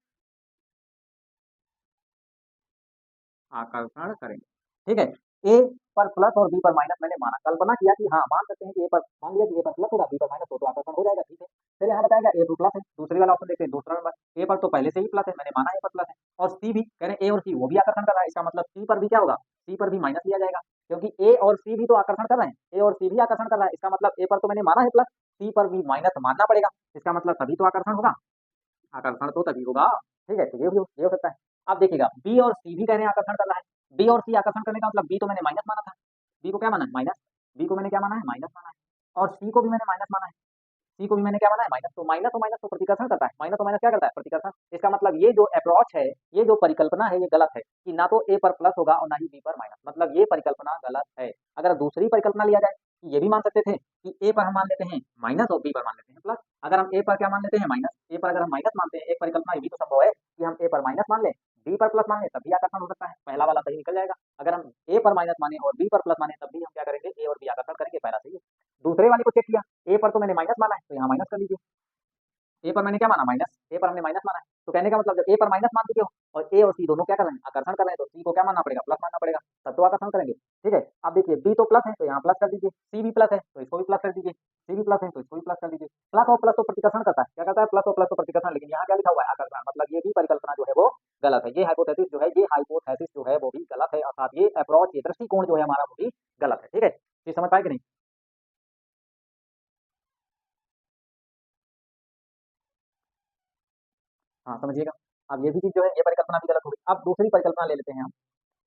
आकर्षण करेंगे। ठीक है, ए पर प्लस और बी पर माइनस मैंने माना, कल्पना किया कि हाँ मान सकते हैं कि ए पर, मान लिया कि ए पर प्लस होगा, बी पर माइनस हो तो आकर्षण हो जाएगा। ठीक है, फिर यहाँ बताएगा ए पर प्लस है, दूसरी वाला ऑप्शन देखते हैं, दूसरा नंबर ए पर तो पहले से ही प्लस है, मैंने माना ए पर प्लस है, और सी भी कह रहे हैं, ए और सी वो भी आकर्षण कर रहा है, इसका मतलब सी पर भी क्या होगा, सी पर भी माइनस लिया जाएगा, क्योंकि ए और सी भी तो आकर्षण कर रहे हैं, ए और सी भी आकर्षण कर रहा है, इसका मतलब ए पर तो मैंने माना है प्लस, सी पर भी माइनस मानना पड़ेगा, इसका मतलब तभी तो आकर्षण होगा, आकर्षण तो तभी होगा। ठीक है, तो ये हो सकता है। अब देखिएगा बी और सी भी कह रहे हैं आकर्षण कर रहा है, बी और सी आकर्षण करने का मतलब बी तो मैंने माइनस माना था, बी को क्या माना है, माइनस, बी को मैंने क्या माना है, माइनस माना है, और सी को भी मैंने माइनस माना है, सी को भी मैंने क्या माना है, माइनस, तो माइनस तो प्रतिकर्षण करता है, माइनस तो माइनस क्या करता है, प्रतिकर्षण। इसका मतलब ये जो अप्रोच है, ये जो परिकल्पना है, ये गलत है कि ना तो ए पर प्लस होगा और ना ही बी पर माइनस, मतलब ये परिकल्पना गलत है। अगर दूसरी परिकल्पना लिया जाए, ये भी मान सकते थे कि ए पर हम मान लेते हैं माइनस और बी पर मान लेते हैं प्लस। अगर हम ए पर क्या मान लेते हैं, माइनस, ए पर अगर हम माइनस मानते हैं, एक परिकल्पना ये भी तो संभव है कि हम ए पर माइनस मान लें, बी पर प्लस मान लें, तब भी आकर्षण हो सकता है, पहला वाला सही निकल जाएगा। अगर हम ए पर माइनस माने और बी पर प्लस माने, तब भी हम क्या करेंगे, ए और बी आकर्षण करेंगे, पहला सही है। दूसरे वाले को चेक किया, ए पर तो मैंने माइनस माना है, तो यहाँ माइनस कर लीजिए, ए पर मैंने क्या माना, माइनस, ए पर हमने माइनस माना है, तो कहने का मतलब जब ए पर माइनस मान चुके हो और ए और सी दोनों क्या कर रहे हैं, आकर्षण कर रहे हैं, तो सी को क्या मानना पड़ेगा, प्लस मानना पड़ेगा, तब तो आकर्षण करेंगे। ठीक है, अब देखिए बी तो प्लस है तो यहाँ प्लस कर दीजिए, सी भी प्लस है तो इसको भी प्लस कर दीजिए, सी भी प्लस है तो इसको भी प्लस कर दीजिए। प्लस और प्लस तो प्रतिकर्षण करता है, क्या करता है, प्लस और प्लस तो प्रतिकर्षण, लेकिन यहाँ क्या लिखा हुआ है, आकर्षण, मतलब ये भी परिकल्पना जो है वो गलत है, ये हाइपोथेसिस जो है, ये हाइपोथेसिस जो है वो भी गलत है, अर्थात ये अप्रोच, ये दृष्टिकोण जो है हमारा वो भी गलत है। ठीक है, ये समझ पाए कि नहीं। हाँ समझिएगा। अब ये भी चीज जो है, ये परिकल्पना भी गलत हो गई। अब दूसरी परिकल्पना ले लेते हैं हम,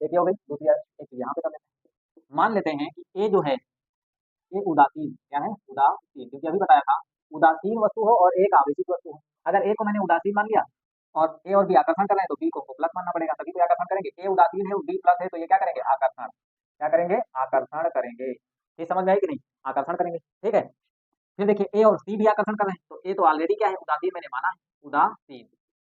एक ये हो गई, दूसरी एक चीज यहाँ पे कर लेते हैं, मान लेते हैं कि ए जो है, ये उदासीन, क्या है, उदासीन, क्योंकि अभी बताया था उदासीन वस्तु हो और एक आवेशित वस्तु हो। अगर ए को मैंने उदासीन मान लिया और ए और बी आकर्षण कर रहे हैं, तो बी को प्लस मानना पड़ेगा, तभी तो आकर्षण करेंगे। ए उदासीन है और बी प्लस है, तो ये क्या करेंगे, आकर्षण, क्या करेंगे, आकर्षण करेंगे। ये समझ में आई कि नहीं, आकर्षण करेंगे। ठीक है, फिर देखिए ए और सी भी आकर्षण कर रहे हैं, तो ए तो ऑलरेडी क्या है, उदासीन, मैंने माना है, उदासीन,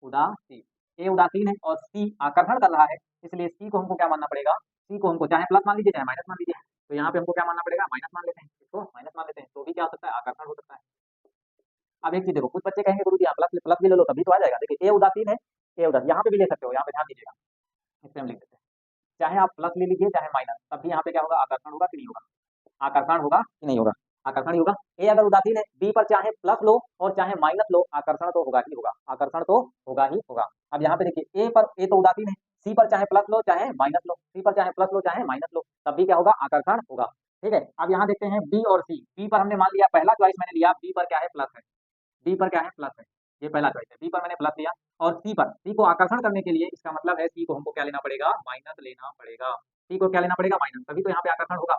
उदासीन, ए उदासीन है और सी आकर्षण कर रहा है, इसलिए सी को हमको क्या मानना पड़ेगा, सी को हमको चाहे प्लस मान लीजिए चाहे माइनस मान लीजिए, तो यहाँ पे हमको क्या मानना पड़ेगा, माइनस मान लेते हैं, इसको माइनस मान लेते हैं, तो भी क्या हो सकता है, आकर्षण हो सकता है। अब एक चीज देखो, कुछ बच्चे कहेंगे गुरु जी आप प्लस प्लस भी ले लो तभी तो आ जाएगा। देखिए ए उदासीन है, ए उदासीन यहाँ पे भी ले सकते हो, यहाँ पे ध्यान दीजिएगा, इस पे हम लिख देते हैं, चाहे आप प्लस ले लीजिए चाहे माइनस, तब भी यहाँ पे क्या होगा, आकर्षण होगा कि नहीं होगा, आकर्षण होगा कि नहीं होगा, आकर्षण ही होगा। ए अगर उदासीन है, बी पर चाहे प्लस लो और चाहे माइनस लो, आकर्षण तो होगा ही होगा, आकर्षण तो होगा ही होगा। अब यहाँ पे देखिए ए पर, ए तो उदासीन है, सी पर चाहे प्लस लो चाहे माइनस लो, सी पर चाहे प्लस लो चाहे माइनस लो, तब भी क्या होगा, आकर्षण होगा। ठीक है, अब यहाँ देखते हैं बी और सी, बी पर हमने मान लिया, पहला चॉइस मैंने लिया, बी पर क्या है, प्लस है, बी पर क्या है, प्लस है, ये पहला चॉइस है, बी पर मैंने प्लस लिया, और सी पर, सी को आकर्षण करने के लिए, इसका मतलब है सी को हमको क्या लेना पड़ेगा, माइनस लेना पड़ेगा, सी को क्या लेना पड़ेगा, माइनस, तभी तो यहाँ पे आकर्षण होगा,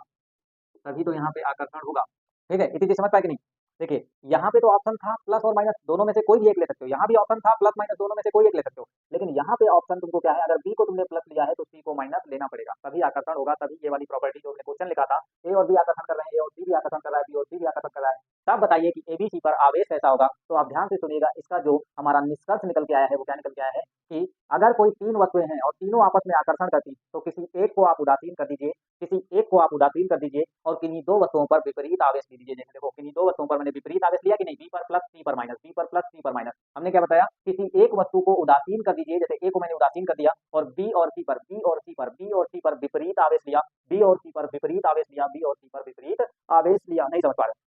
तभी तो यहाँ पे आकर्षण होगा। ठीक है, इतनी चीज समझ पाए कि नहीं। देखिए यहाँ पे तो ऑप्शन था प्लस और माइनस दोनों में से कोई भी एक ले सकते हो, यहाँ भी ऑप्शन था प्लस माइनस दोनों में से कोई एक ले सकते हो, लेकिन यहाँ पे ऑप्शन तुमको क्या है, अगर बी को तुमने प्लस लिया है तो सी को माइनस लेना पड़ेगा, तभी आकर्षण होगा, तभी ये वाली प्रॉपर्टी जो हमने क्वेश्चन लिखा था, ए और बी आकर्षण कर रहे हैं, ए और सी भी आकर्षण कर रहा है, बी और सी भी आकर्षण कर रहा है, तब बताइए कि एबीसी पर आवेश कैसा होगा। तो आप ध्यान से सुनिएगा, इसका जो हमारा निष्कर्ष निकल के आया है वो क्या निकल के आया है कि अगर कोई तीन वस्तुएं हैं और तीनों आपस में आकर्षण करती, तो किसी एक को आप उदासीन कर दीजिए, किसी एक को आप उदासीन कर दीजिए और किन्हीं दो वस्तुओं पर विपरीत आवेश ले लीजिए। जैसे देखो किन्हीं दो वस्तुओं पर मैंने विपरीत आवेश लिया कि नहीं, बी पर प्लस सी पर माइनस, बी पर प्लस सी पर माइनस, हमने क्या बताया, किसी एक वस्तु को उदासीन कर दीजिए, जैसे ए को मैंने उदासीन कर दिया और बी और सी पर, बी और सी पर, बी और सी पर विपरीत आवेश लिया, बी और सी पर विपरीत आवेश लिया, बी और सी पर विपरीत आवेश लिया, नहीं समझ पा रहे।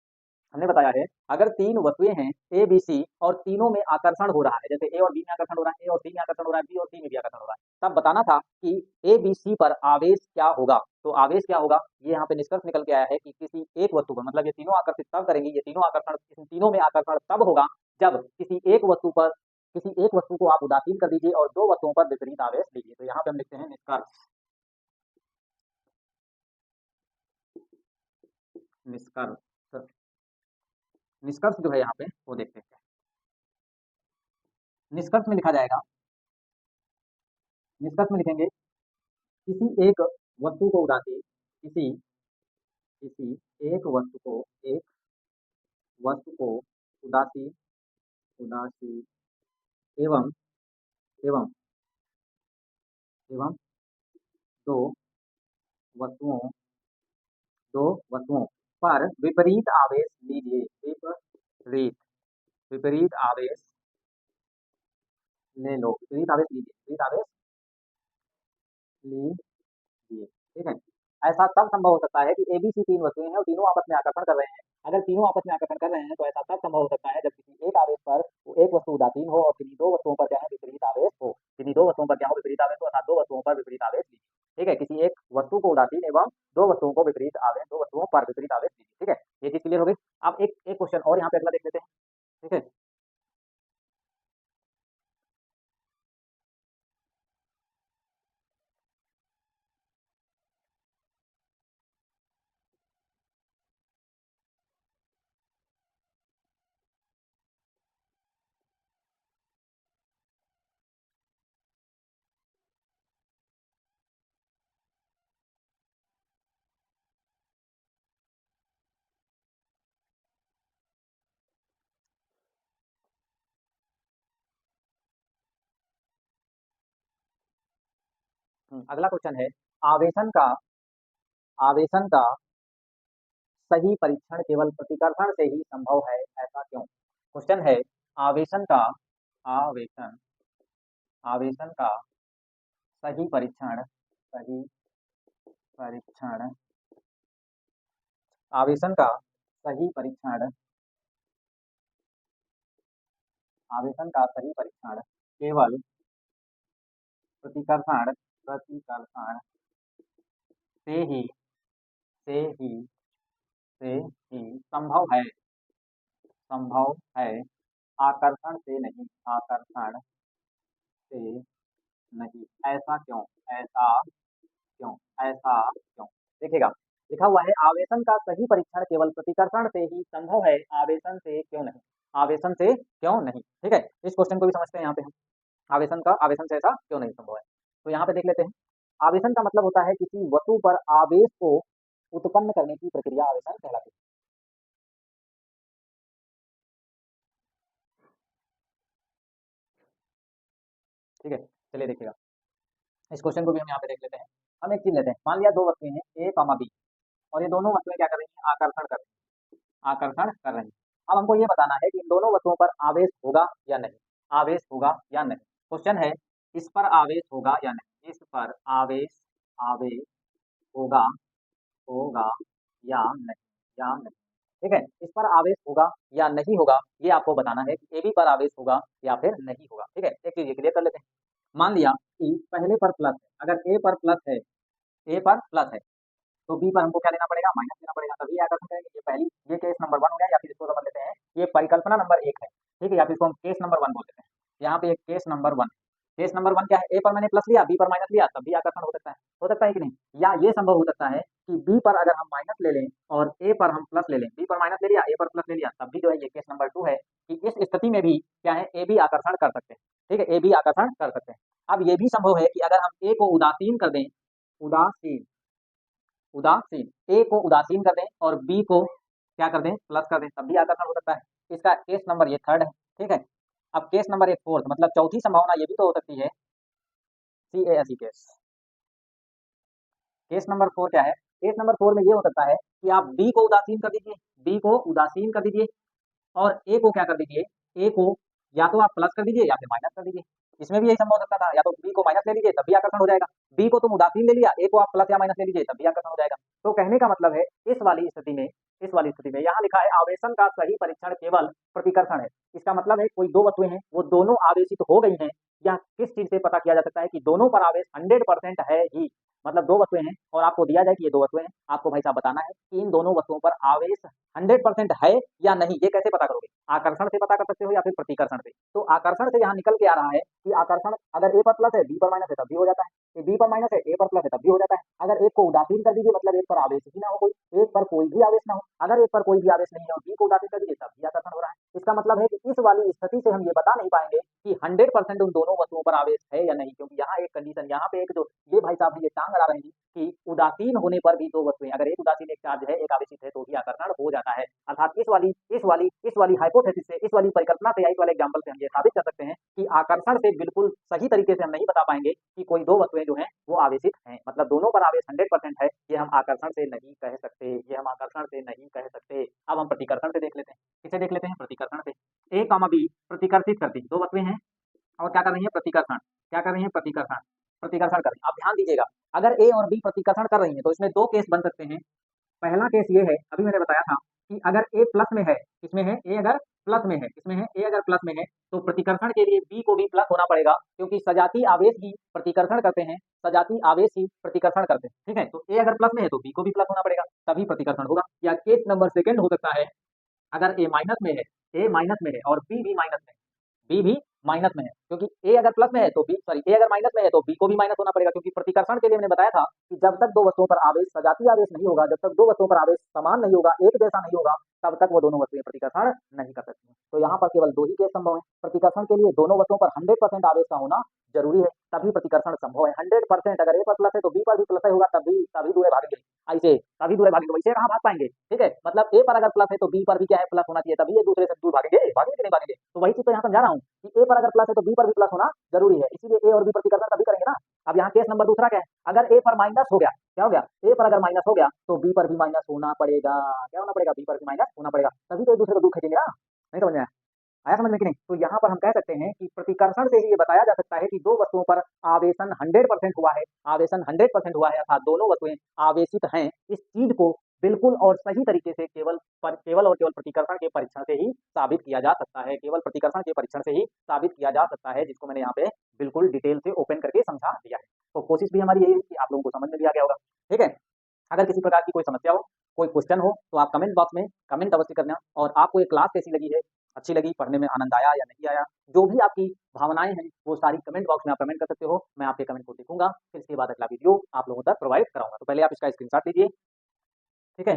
हमने बताया है अगर तीन वस्तुएं हैं ए बी सी और तीनों में आकर्षण हो रहा है, जैसे ए और बी में आकर्षण हो रहा है, ए और सी में आकर्षण हो रहा है, बी और सी में भी आकर्षण हो रहा है, तब बताना था कि ए बी सी पर आवेश क्या होगा। तो आवेश क्या होगा, ये यहाँ पे निष्कर्ष निकल के आया है कि किसी एक वस्तु पर, मतलब ये तीनों आकर्षित तब करेंगी, ये तीनों आकर्षण, इन तीनों में आकर्षण तब होगा जब किसी एक वस्तु पर, किसी एक वस्तु को आप उदासीन कर दीजिए और दो वस्तुओं पर विपरीत आवेश लीजिए। तो यहाँ पे हम लिखते हैं निष्कर्ष, निष्कर्ष, निष्कर्ष जो है यहाँ पे वो देखते हैं, निष्कर्ष में लिखा जाएगा, निष्कर्ष में लिखेंगे किसी एक वस्तु को उदासीन, किसी किसी एक वस्तु को उदासीन उदासीन एवं एवं एवं दो वस्तुओं दो वस्तुओं पर विपरीत आवेश लीजिए। विपरीत विपरीत आवेश ले लो। विपरीत आवेश लीजिए। विपरीत आवेश लीजिए। ठीक है। ऐसा तब संभव हो सकता है कि एबीसी तीन वस्तुएं हैं और तीनों आपस में आकर्षण कर रहे हैं। अगर तीनों आपस में आकर्षण कर रहे हैं तो ऐसा तब संभव हो सकता है जब किसी एक आवेश पर एक वस्तु उदासीन हो और किन्हीं दो वस्तुओं पर क्या है विपरीत आवेश हो। किन्हीं दो वस्तुओं पर क्या हो विपरीत आवेश हो, अर्थात दो वस्तुओं पर विपरीत आवेश लीजिए। ठीक है। किसी एक वस्तु को उदासीन एवं दो वस्तुओं को विपरीत आवेश, दो वस्तुओं पर विपरीत आवेश लीजिए। ठीक है। ये चीज क्लियर हो गई। अब एक एक क्वेश्चन और यहाँ पे अगला देख लेते हैं। ठीक है। अगला क्वेश्चन है आवेशन का आवेशन का सही परीक्षण केवल प्रतिकर्षण से ही संभव है, ऐसा क्यों? क्वेश्चन है आवेशन का आवेशन आवेशन का सही परीक्षण आवेशन का सही परीक्षण आवेशन का सही परीक्षण केवल प्रतिकर्षण से ही से ही से ही संभव है, आकर्षण से नहीं। आकर्षण से नहीं। ऐसा क्यों? ऐसा क्यों? ऐसा क्यों? देखिएगा, लिखा हुआ है आवेशन का सही परीक्षण केवल प्रतिकर्षण से ही संभव है, आवेशन से क्यों नहीं? आवेशन से क्यों नहीं? ठीक है। इस क्वेश्चन को भी समझते हैं यहाँ पे हम। आवेशन से ऐसा क्यों नहीं संभव है? तो यहाँ पे देख लेते हैं। आवेशन का मतलब होता है किसी वस्तु पर आवेश को उत्पन्न करने की प्रक्रिया आवेशन कहलाती है। ठीक है। चलिए देखिएगा, इस क्वेश्चन को भी हम यहाँ पे देख लेते हैं। हम एक चीज लेते हैं, मान लिया दो वस्तुएं हैं ए कॉमा बी और ये दोनों वस्तुएं क्या कर रही हैं? आकर्षण कर रही हैं। अब हमको ये बताना है कि इन दोनों वस्तुओं पर आवेश होगा या नहीं। आवेश होगा या नहीं। क्वेश्चन है इस पर आवेश होगा या नहीं। इस पर आवेश आवेश होगा होगा या नहीं। ठीक है। इस पर आवेश होगा या नहीं होगा ये आपको बताना है कि एबी पर आवेश होगा या फिर नहीं होगा। ठीक है। एक चीज क्लियर कर लेते हैं। मान लिया कि पहले पर प्लस है, अगर ए पर प्लस है तो बी पर हमको क्या लेना पड़ेगा? माइनस लेना पड़ेगा, तभी आकर करेंगे। ये केस नंबर 1 हो गया, या फिर इसको समझ लेते हैं ये परिकल्पना नंबर 1 है। ठीक है। या फिर इसको हम केस नंबर 1 बोल देते हैं। यहाँ पे एक केस नंबर 1। केस नंबर 1 क्या है? ए पर मैंने प्लस लिया, बी पर माइनस लिया, तब भी आकर्षण हो सकता है कि नहीं? या ये संभव हो सकता है कि बी पर अगर हम माइनस ले लें और ए पर हम प्लस ले लें। बी पर माइनस ले लिया, ए पर प्लस ले लिया, तब भी जो है ये केस नंबर 2 है कि इस स्थिति में भी क्या है ए बी आकर्षण कर सकते हैं। ठीक है। ए बी आकर्षण कर सकते हैं। अब ये भी संभव है कि अगर हम ए को उदासीन कर दें, उदासीन उदासीन ए को उदासीन कर दें और बी को क्या कर दें? प्लस कर दें, तब भी आकर्षण हो सकता है। इसका केस नंबर ये थर्ड है। ठीक है। अब केस नंबर एक फोर्थ, मतलब चौथी संभावना ये भी तो हो सकती है, C A S E case. Case number 4 क्या है? केस नंबर 4 में ये हो सकता है कि आप बी को उदासीन कर दीजिए, बी को उदासीन कर दीजिए और ए को क्या कर दीजिए? ए को या तो आप प्लस कर दीजिए या फिर माइनस कर दीजिए। इसमें भी यही संभव हो सकता था, या तो बी को माइनस ले लीजिए तब भी आकर्षण हो जाएगा, बी को तुम उदासीन ले लिया, ए को आप प्लस या माइनस ले लीजिए तब भी आकर्षण हो जाएगा। तो कहने का मतलब है इस वाली स्थिति में यहाँ लिखा है आवेशन का सही परीक्षण केवल प्रतिकर्षण है। इसका मतलब है कोई दो वस्तुएं हैं, वो दोनों आवेशित हो गई हैं। या किस चीज से पता किया जा सकता है कि दोनों पर आवेश 100% है ही? मतलब दो वस्तुएं हैं और आपको दिया जाए कि ये दो वस्तुएं हैं, आपको भाई साहब बताना है कि इन दोनों वस्तुओं पर आवेश 100% है या नहीं। ये कैसे पता करोगे? आकर्षण से पता कर सकते हो या फिर प्रतिकर्षण से। तो आकर्षण से यहाँ निकल के आ रहा है कि आकर्षण अगर ए पर प्लस है बी पर माइनस है तब भी हो जाता है, बी पर माइनस है ए पर प्लस है तब भी हो जाता है। अगर एक को उदासीन कर दीजिए मतलब एक पर आवेश ही ना हो, कोई एक पर कोई भी आवेश ना हो। अगर एक पर कोई भी आवेश नहीं है और बी को उदासीन कर दीजिए तब भी आकर्षण हो रहा है। इसका मतलब है कि इस वाली स्थिति से हम ये बता नहीं पाएंगे कि 100% उन दोनों वस्तुओं पर आवेश है या नहीं, क्योंकि यहाँ एक कंडीशन, यहाँ पे एक जो ये भाई साहब ये टांग अड़ा रहे हैं कि उदासीन होने पर भी दो वस्तुएं, अगर एक उदासीन एक चार्ज है एक आवेशित है तो भी आकर्षण हो जाता है। अर्थात इस वाली हाइपोथेसिस से, इस वाली परिकल्पना से या इस वाले एग्जांपल से हम ये साबित कर सकते हैं कि आकर्षण से बिल्कुल सही तरीके से हम नहीं बता पाएंगे कि कोई दो वस्तुएं जो हैं वो आवेशित हैं, मतलब दोनों पर आवेश 100% है, ये हम आकर्षण से नहीं कह सकते, ये हम आकर्षण से नहीं कह सकते। अब हम प्रतिकर्षण से देख लेते हैं। किसे देख लेते हैं? प्रतिकर्षण से। ए कॉमा बी प्रतिकर्षित करती दो वस्तुएं हैं और क्या कर रही है? प्रतिकर्षण। क्या कर रही है? प्रतिकर्षण। प्रतिकर्षण कर रही है। अब ध्यान दीजिएगा, अगर ए और बी प्रतिकर्षण कर रही है तो इसमें दो केस बन सकते हैं। पहला केस ये है, अभी मैंने बताया था कि अगर ए प्लस में है, किसमें है? ए अगर प्लस में है, किसमें है? ए अगर प्लस में है तो प्रतिकर्षण के लिए बी को भी प्लस होना पड़ेगा, क्योंकि सजातीय आवेश ही प्रतिकर्षण करते हैं, सजातीय आवेश ही प्रतिकर्षण करते हैं। ठीक है, तो ए अगर प्लस में है तो बी को भी प्लस होना पड़ेगा, तभी प्रतिकर्षण होगा। या केस नंबर सेकंड हो सकता है, अगर ए माइनस में है, ए माइनस में है और बी भी माइनस में है, बी भी माइनस में है, क्योंकि ए अगर प्लस में है तो बी सॉरी ए अगर माइनस में है तो बी को भी माइनस होना पड़ेगा, क्योंकि प्रतिकर्षण के लिए मैंने बताया था कि जब तक दो वस्तुओं पर आवेश सजातीय आवेश नहीं होगा, जब तक दो वस्तुओं पर आवेश समान नहीं होगा, एक जैसा नहीं होगा, तब तक वो दोनों वस्तुएं प्रतिकर्षण नहीं कर सकती हैं। तो यहाँ पर केवल दो ही केस संभव है। प्रतिकर्षण के लिए दोनों वस्तुओं पर 100% आवेश का होना जरूरी है, तभी प्रतिकर्षण संभव है। 100% अगर ए पर प्लस है तो बी पर भी प्लस है होगा, तभी दूर भागेंगे, ऐसे तभी दूर भागेंगे, वैसे कहाँ भाग पाएंगे। ठीक है, मतलब ए पर अगर प्लस है तो बी पर भी क्या है? प्लस होना चाहिए, तभी एक दूसरे से दूर भागेंगे, भागेंगे कि नहीं भागेंगे। तो वही चीज तो यहाँ समझा रहा हूँ कि ए पर अगर प्लस है तो बी पर भी प्लस होना जरूरी है, इसीलिए ए और बी प्रतिकर्षण तभी करेंगे ना। अब यहाँ केस नंबर दूसरा क्या है? अगर ए पर माइनस हो गया, क्या हो गया? ए पर अगर माइनस हो गया तो बी पर भी माइनस होना पड़ेगा। क्या होना पड़ेगा? बी पर भी माइनस होना पड़ेगा, तभी तो एक दूसरे को दूर खींचेंगे ना। नहीं समझ में आया समझ में कि नहीं? तो यहाँ पर हम कह सकते हैं कि प्रतिकर्षण से ही ये बताया जा सकता है कि दो वस्तुओं पर आवेशन 100% हुआ है, आवेशन 100% हुआ है, अर्थात दोनों वस्तुएं आवेशित हैं। इस चीज को बिल्कुल और सही तरीके से केवल और केवल प्रतिकर्षण के परीक्षण से ही साबित किया जा सकता है, केवल प्रतिकर्षण के परीक्षण से ही साबित किया जा सकता है, जिसको मैंने यहाँ पे बिल्कुल डिटेल से ओपन करके समझा दिया है। तो कोशिश भी हमारी यही है कि आप लोगों को समझ में भी आ गया होगा। ठीक है, अगर किसी प्रकार की कोई समस्या हो, कोई क्वेश्चन हो, तो आप कमेंट बॉक्स में कमेंट अवश्य करना। और आपको ये क्लास कैसी लगी है, अच्छी लगी, पढ़ने में आनंद आया या नहीं आया, जो भी आपकी भावनाएं हैं वो सारी कमेंट बॉक्स में आप कमेंट कर सकते हो। मैं आपके कमेंट को देखूंगा, फिर इसके बाद अगला वीडियो आप लोगों तक प्रोवाइड कराऊंगा। तो पहले आप इसका स्क्रीनशॉट लीजिए। ठीक है,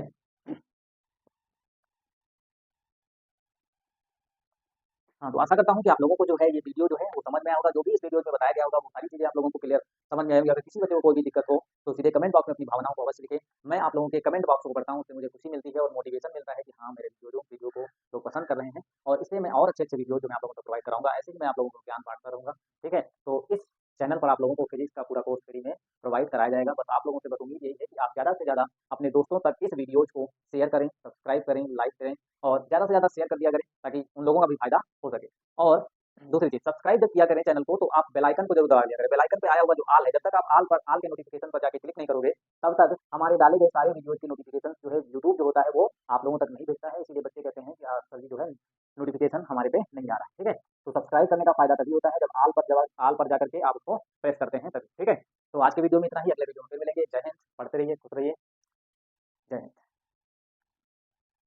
हाँ, तो आशा करता हूँ कि आप लोगों को जो है ये वीडियो जो है वो समझ में आया होगा, जो भी इस वीडियो में बताया गया होगा वो सारी चीज़ें आप लोगों को क्लियर समझ में आएगी। अगर किसी बच्चे को कोई भी दिक्कत हो तो सीधे कमेंट बॉक्स में अपनी भावनाओं को अवश्य लिखें। मैं आप लोगों के कमेंट बॉक्स को पढ़ता हूँ, उससे मुझे खुशी मिलती है और मोटिवेशन मिलता है कि हाँ, मेरे वीडियो को लोग पसंद कर रहे हैं, और इससे मैं और अच्छे-अच्छे वीडियो जो मैं आप लोगों को प्रोवाइड कराऊँगा, ऐसे ही मैं आप लोगों को ज्ञान बाँटता रहूँगा। ठीक है? तो इस चैनल पर आप लोगों को फिजिक्स का पूरा कोर्स फ्री में प्रोवाइड कराया जाएगा। बस आप लोगों से बस उम्मीद यही है कि आप ज़्यादा से ज़्यादा अपने दोस्तों तक इस वीडियोज़ को शेयर करें, सब्सक्राइब करें, लाइक करें और ज़्यादा से ज़्यादा शेयर कर दिया करें, ताकि उन लोगों का भी फ़ायदा हो सके। और दूसरी चीज़, सब्सक्राइब जब किया करें चैनल को तो आप बेल आइकन को जरूर दबा दिया करें। बेल आइकन पे आया हुआ जो ऑल है, जब तक आप ऑल के नोटिफिकेशन पर जाके क्लिक नहीं करोगे, तब तक हमारे डाले गए सारे वीडियोज़ की नोटिफिकेशन जो है यूट्यूब जो होता है वो आप लोगों तक नहीं भेजता है। इसीलिए बच्चे कहते हैं कि सर जी जो है नोटिफिकेशन हमारे पे नहीं आ रहा है। ठीक है? तो सब्सक्राइब करने का फ़ायदा तभी होता है जब ऑल पर जाकर के आप उसको प्रेस करते हैं तभी। ठीक है? तो आज के वीडियो में इतना ही, अगले वीडियो में फिर मिलेंगे। जय हिंद, पढ़ते रहिए, खुश रहिए।